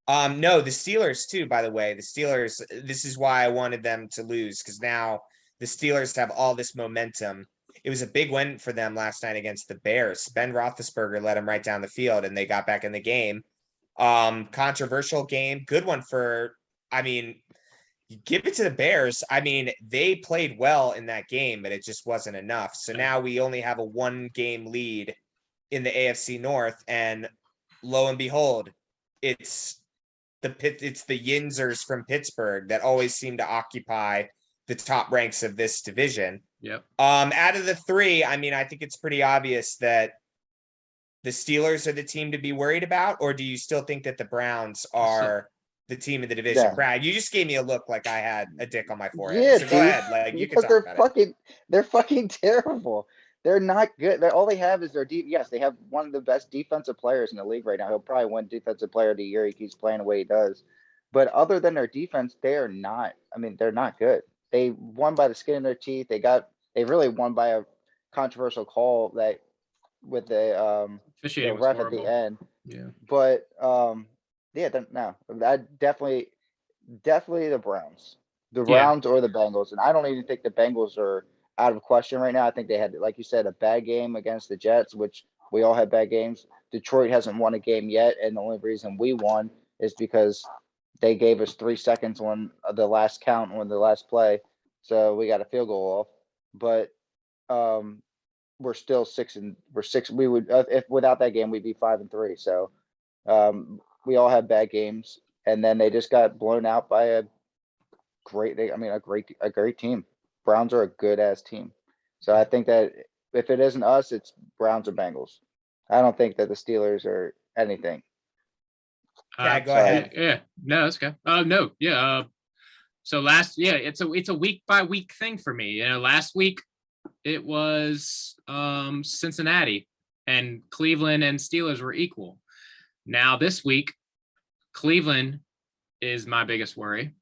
no, the Steelers too. By the way, the Steelers. This is why I wanted them to lose, because now the Steelers have all this momentum. It was a big win for them last night against the Bears. Ben Roethlisberger led them right down the field, and they got back in the game. Controversial game, good one for. I mean, give it to the Bears. I mean, they played well in that game, but it just wasn't enough. So now we only have a 1-game lead in the AFC North, and lo and behold, it's the Yinzers from Pittsburgh that always seem to occupy the top ranks of this division. Yep. Out of the 3, I mean, I think it's pretty obvious that the Steelers are the team to be worried about, or do you still think that the Browns are the team in the division? Yeah. Brad, you just gave me a look like I had a dick on my forehead. Yeah, so go ahead. Like, you can talk about it. They're fucking terrible. They're not good. All they have is their yes, they have one of the best defensive players in the league right now. He'll probably win Defensive Player of the Year. He keeps playing the way he does. But other than their defense, they're not good. They won by the skin of their teeth. They really won by a controversial call that with the ref at the end. Yeah. But that definitely the Browns. The Browns or the Bengals. And I don't even think the Bengals are out of question right now. I think they had, like you said, a bad game against the Jets, which we all had bad games. Detroit hasn't won a game yet, and the only reason we won is because they gave us 3 seconds on the last count on the last play. So we got a field goal off. But we're still 6. We would if without that game we'd be 5-3. So we all had bad games, and then they just got blown out by a great team. Browns are a good ass team. So I think that if it isn't us, it's Browns or Bengals. I don't think that the Steelers are anything. Yeah, go ahead. Yeah, no, that's okay. No, yeah. So it's a week by week thing for me. Last week it was Cincinnati, and Cleveland and Steelers were equal. Now this week, Cleveland is my biggest worry.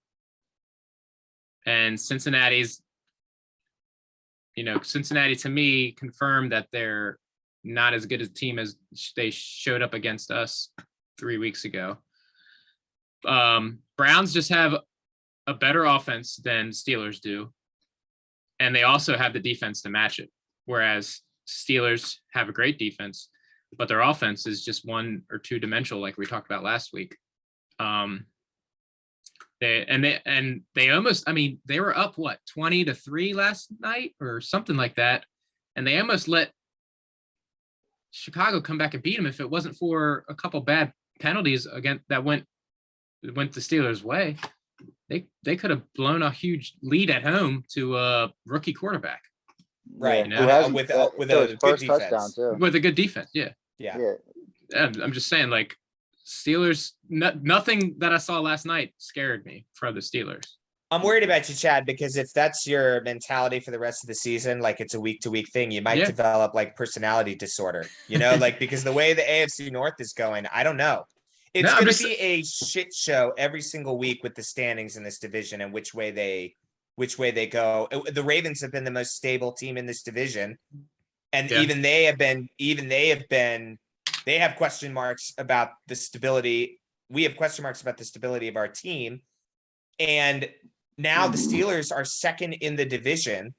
And Cincinnati to me confirmed that they're not as good a team as they showed up against us 3 weeks ago. Browns just have a better offense than Steelers do. And they also have the defense to match it. Whereas Steelers have a great defense, but their offense is just 1 or 2 dimensional, like we talked about last week. They almost, they were up 20-3 last night or something like that. And they almost let Chicago come back and beat them if it wasn't for a couple bad penalties again that went the Steelers' way. They could have blown a huge lead at home to a rookie quarterback. Right. With a good first touchdown defense. too. With a good defense, yeah. I'm just saying, like, Steelers, nothing that I saw last night scared me for the Steelers. I'm worried about you, Chad, because if that's your mentality for the rest of the season, like it's a week-to-week thing, you might develop like personality disorder, like because the way the AFC North is going, I don't know. It's going to be a shit show every single week with the standings in this division and which way they go. The Ravens have been the most stable team in this division. And even they have question marks about the stability. We have question marks about the stability of our team. And now the Steelers are second in the division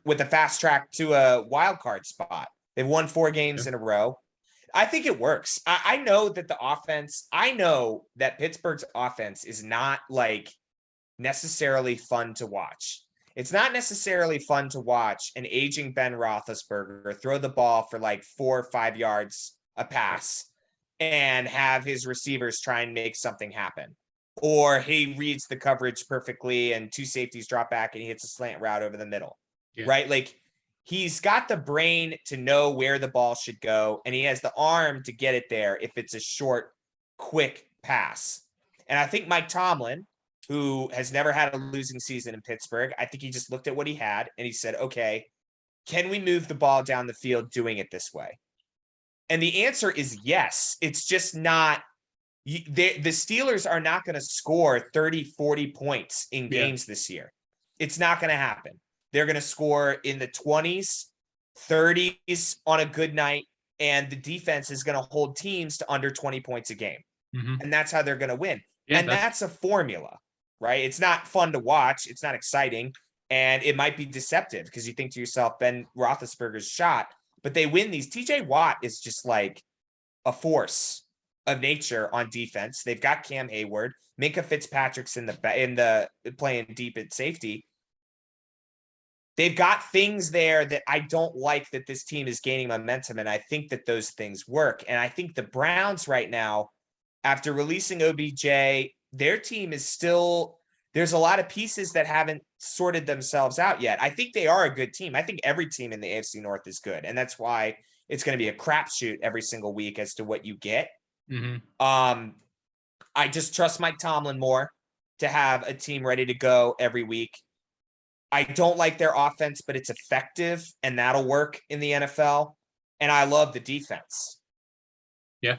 with a fast track to a wild card spot. They've won 4 games in a row. I think it works. I know that Pittsburgh's offense is not like necessarily fun to watch. It's not necessarily fun to watch an aging Ben Roethlisberger throw the ball for like 4 or 5 yards a pass and have his receivers try and make something happen. Or he reads the coverage perfectly and 2 safeties drop back and he hits a slant route over the middle, right? Like he's got the brain to know where the ball should go and he has the arm to get it there if it's a short, quick pass. And I think Mike Tomlin, who has never had a losing season in Pittsburgh, I think he just looked at what he had and he said, okay, can we move the ball down the field doing it this way? And the answer is yes. It's just not. The Steelers are not going to score 30, 40 points in games this year. It's not going to happen. They're going to score in the 20s, 30s on a good night, and the defense is going to hold teams to under 20 points a game. And that's how they're going to win. And that's a formula, right? It's not fun to watch. It's not exciting. And it might be deceptive because you think to yourself, Ben Roethlisberger's shot, but they win these. TJ Watt is just like a force of nature on defense. They've got Cam Hayward, Minka Fitzpatrick's in the playing deep at safety. They've got things there that I don't like that this team is gaining momentum, and I think that those things work. And I think the Browns right now, after releasing OBJ, their team is still, there's a lot of pieces that haven't sorted themselves out yet. I think they are a good team. I think every team in the AFC North is good, and that's why it's going to be a crapshoot every single week as to what you get. I just trust Mike Tomlin more to have a team ready to go every week. I don't like their offense, but it's effective and that'll work in the NFL. And I love the defense.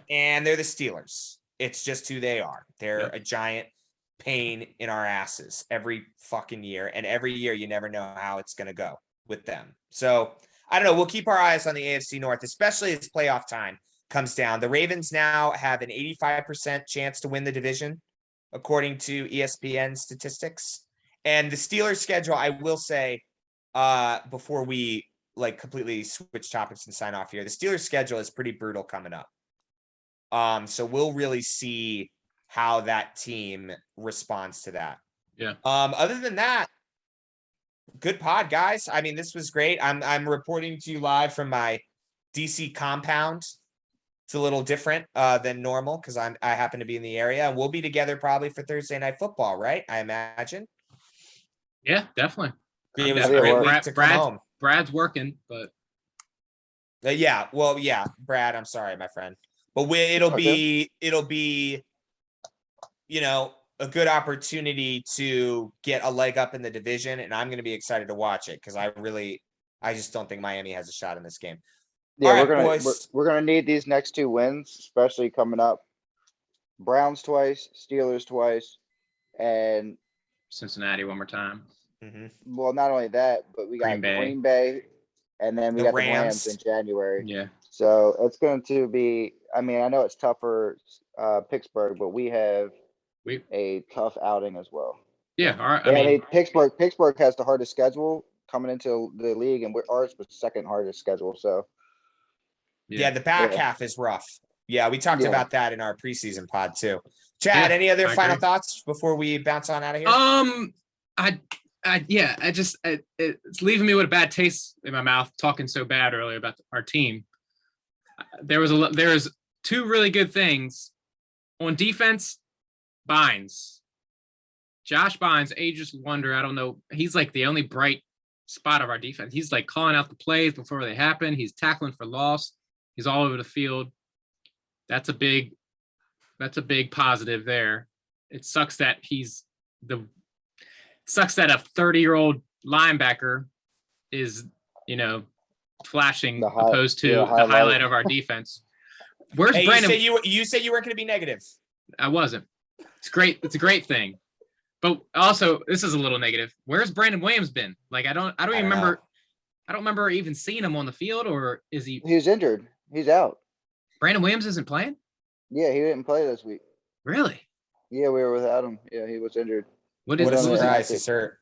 And they're the Steelers. It's just who they are. They're a giant pain in our asses every fucking year. And every year you never know how it's going to go with them. So I don't know. We'll keep our eyes on the AFC North, especially as playoff time comes down. The Ravens now have an 85% chance to win the division, according to ESPN statistics. And the Steelers schedule, I will say, before we like completely switch topics and sign off here, the Steelers schedule is pretty brutal coming up. So we'll really see how that team responds to that. Other than that, good pod, guys. I mean, this was great. I'm reporting to you live from my DC compound. It's a little different than normal because I happen to be in the area, and we'll be together probably for Thursday Night Football, right? I imagine. Yeah, definitely. It was a great week to come home. Brad's working, but Brad, I'm sorry, my friend, but it'll be a good opportunity to get a leg up in the division, and I'm going to be excited to watch it because I just don't think Miami has a shot in this game. Yeah, we're gonna need these next 2 wins, especially coming up. Browns twice, Steelers twice, and Cincinnati one more time. Mhm. Well, not only that, but we got Green Bay. Green Bay, and then we The got Rams. the Rams in January. Yeah. So it's going to be. I mean, I know it's tough for Pittsburgh, but we have We a tough outing as well. yeah. All right. I mean, Pittsburgh has the hardest schedule coming into the league, and ours was second hardest schedule. So Yeah, the back Yeah. half is rough. Yeah, we talked Yeah. about that in our preseason pod too. Chad, Yeah, any other I final agree. thoughts before we bounce on out of here? It's leaving me with a bad taste in my mouth talking so bad earlier about our team. There was two really good things on defense. Josh Bynes, ageless wonder. I don't know. He's like the only bright spot of our defense. He's like calling out the plays before they happen. He's tackling for loss. He's all over the field. That's a big positive there. It sucks that a 30-year-old linebacker is, flashing opposed to the highlight of our defense. Where's Hey, Brandon? you said you weren't going to be negative. I wasn't. It's great. It's a great thing. But also, this is a little negative. Where's Brandon Williams been? Like, I don't even remember. know. I don't remember even seeing him on the field, or is he? He's injured. He's out. Brandon Williams isn't playing? Yeah, he didn't play this week. Really? Yeah, we were without him. Yeah, he was injured. What What a He's on the surprise! inactive- He's hurt.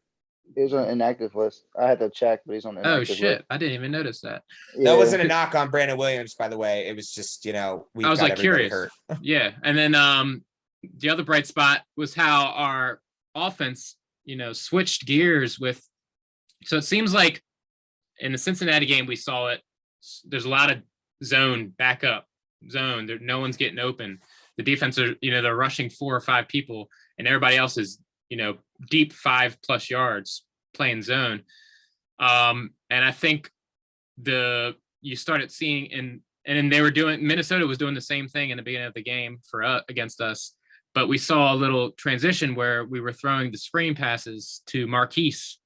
He was on an inactive list. I had to check, but he's on the Oh inactive shit! list. I didn't even notice that. Yeah. That wasn't a knock on Brandon Williams, by the way. It was just, we I was got like everybody curious. hurt. Yeah, and then the other bright spot was how our offense, switched gears with. So it seems like in the Cincinnati game we saw it. There's a lot of zone backup zone. No one's getting open. The defense are, they're rushing 4 or 5 people, and everybody else is, deep 5+ yards playing zone. And I think you started seeing and then Minnesota was doing the same thing in the beginning of the game against us, but we saw a little transition where we were throwing the screen passes to Marquise,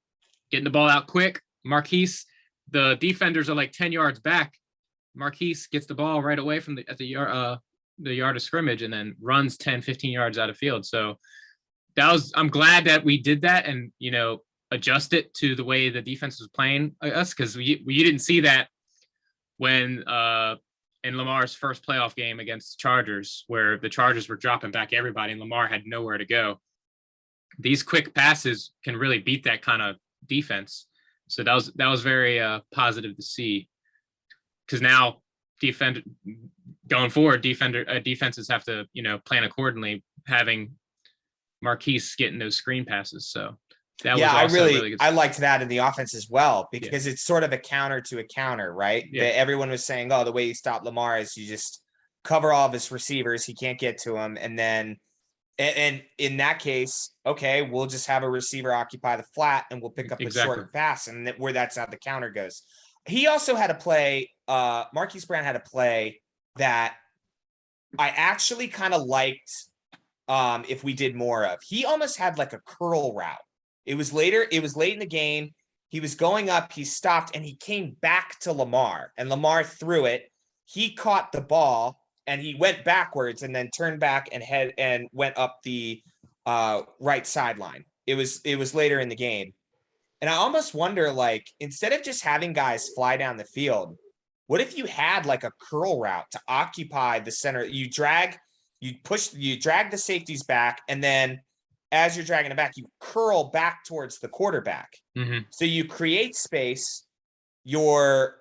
getting the ball out quick. Marquise, the defenders are like 10 yards back. Marquise gets the ball right away from the yard of scrimmage and then runs 10, 15 yards out of field. So I'm glad that we did that and, adjust it to the way the defense was playing us, because we didn't see that when in Lamar's first playoff game against the Chargers, where the Chargers were dropping back everybody and Lamar had nowhere to go. These quick passes can really beat that kind of defense. So that was very positive to see, because now going forward, defenses have to, plan accordingly, having Marquise getting those screen passes. So that was also really good. I liked that in the offense as well, because it's sort of a counter to a counter, right? Yeah. Everyone was saying, oh, the way you stop Lamar is you just cover all of his receivers. He can't get to him. And then, and in that case, okay, we'll just have a receiver occupy the flat and we'll pick up a short pass, and where that's how the counter goes. He also had a play, Marquise Brown had a play that I actually kind of liked if we did more of. He almost had like a curl route. It was late in the game. He was going up, he stopped, and he came back to Lamar, and Lamar threw it. He caught the ball and he went backwards and then turned back and went up the right sideline. It was later in the game. And I almost wonder, like, instead of just having guys fly down the field, what if you had like a curl route to occupy the center? You drag the safeties back, and then as you're dragging it back, you curl back towards the quarterback. Mm-hmm. So you create space. You're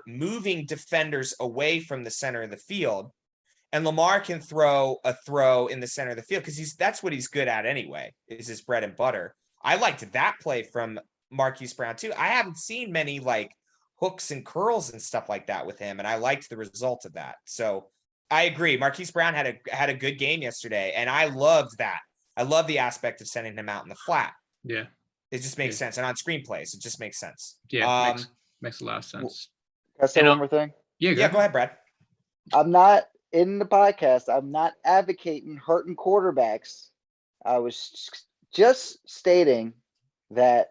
moving defenders away from the center of the field, and Lamar can throw a throw in the center of the field, because that's what he's good at anyway, is his bread and butter. I liked that play from Marquise Brown too. I haven't seen many like hooks and curls and stuff like that with him, and I liked the result of that. So I agree. Marquise Brown had a good game yesterday, and I loved that. I love the aspect of sending him out in the flat. Yeah, it just makes sense, and on screenplays, it just makes sense. Yeah, makes a lot of sense. Can I say one more thing? Yeah, go ahead, Brad. I'm not in the podcast. I'm not advocating hurting quarterbacks. I was just stating that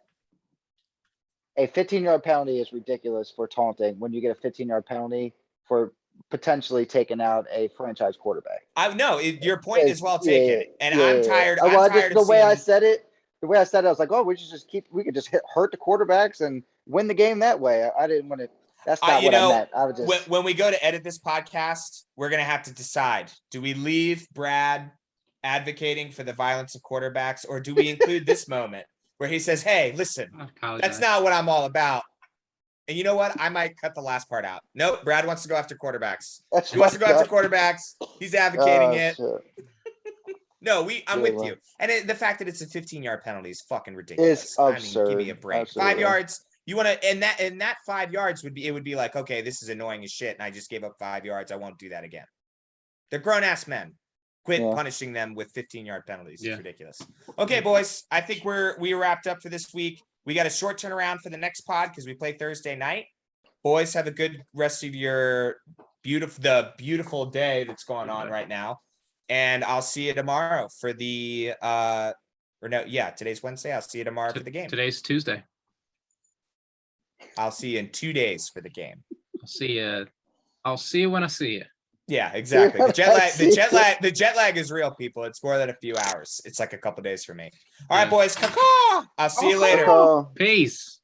a 15-yard penalty is ridiculous for taunting when you get a 15-yard penalty for potentially taking out a franchise quarterback. I know your point is well Yeah, taken, and yeah, I'm yeah. tired. Well, I'm tired the of way I seeing. said it, I was like, oh, we could just hurt the quarterbacks and win the game that way. I didn't want to. That's not what I meant. I was just when we go to edit this podcast, we're gonna have to decide: do we leave Brad advocating for the violence of quarterbacks, or do we include this moment where he says, "Hey, listen, I apologize. that's not what I'm all about." And you know what? I might cut the last part out. Nope, Brad wants to go after quarterbacks. that's He wants to go fucked after up. quarterbacks. He's advocating Oh, it. shit. No, I'm Yeah, with well. you. And the fact that it's a 15-yard penalty is fucking ridiculous. It's I mean, give me a absurd. break. Absolutely. 5 yards. You want to, and that 5 yards would be like, okay, this is annoying as shit, and I just gave up 5 yards. I won't do that again. They're grown ass men. Quit Yeah. punishing them with 15-yard penalties. Yeah. It's ridiculous. Okay, boys. I think we wrapped up for this week. We got a short turnaround for the next pod because we play Thursday night. Boys, have a good rest of your beautiful day that's going on right now. And I'll see you tomorrow for the today's Wednesday. I'll see you tomorrow for the game. Today's Tuesday. I'll see you in 2 days for the game. I'll see you when I see you. Yeah, exactly. The jet lag is real, people. It's more than a few hours. It's like a couple days for me. All right, boys. Caw-caw! I'll see you later. Oh. Peace.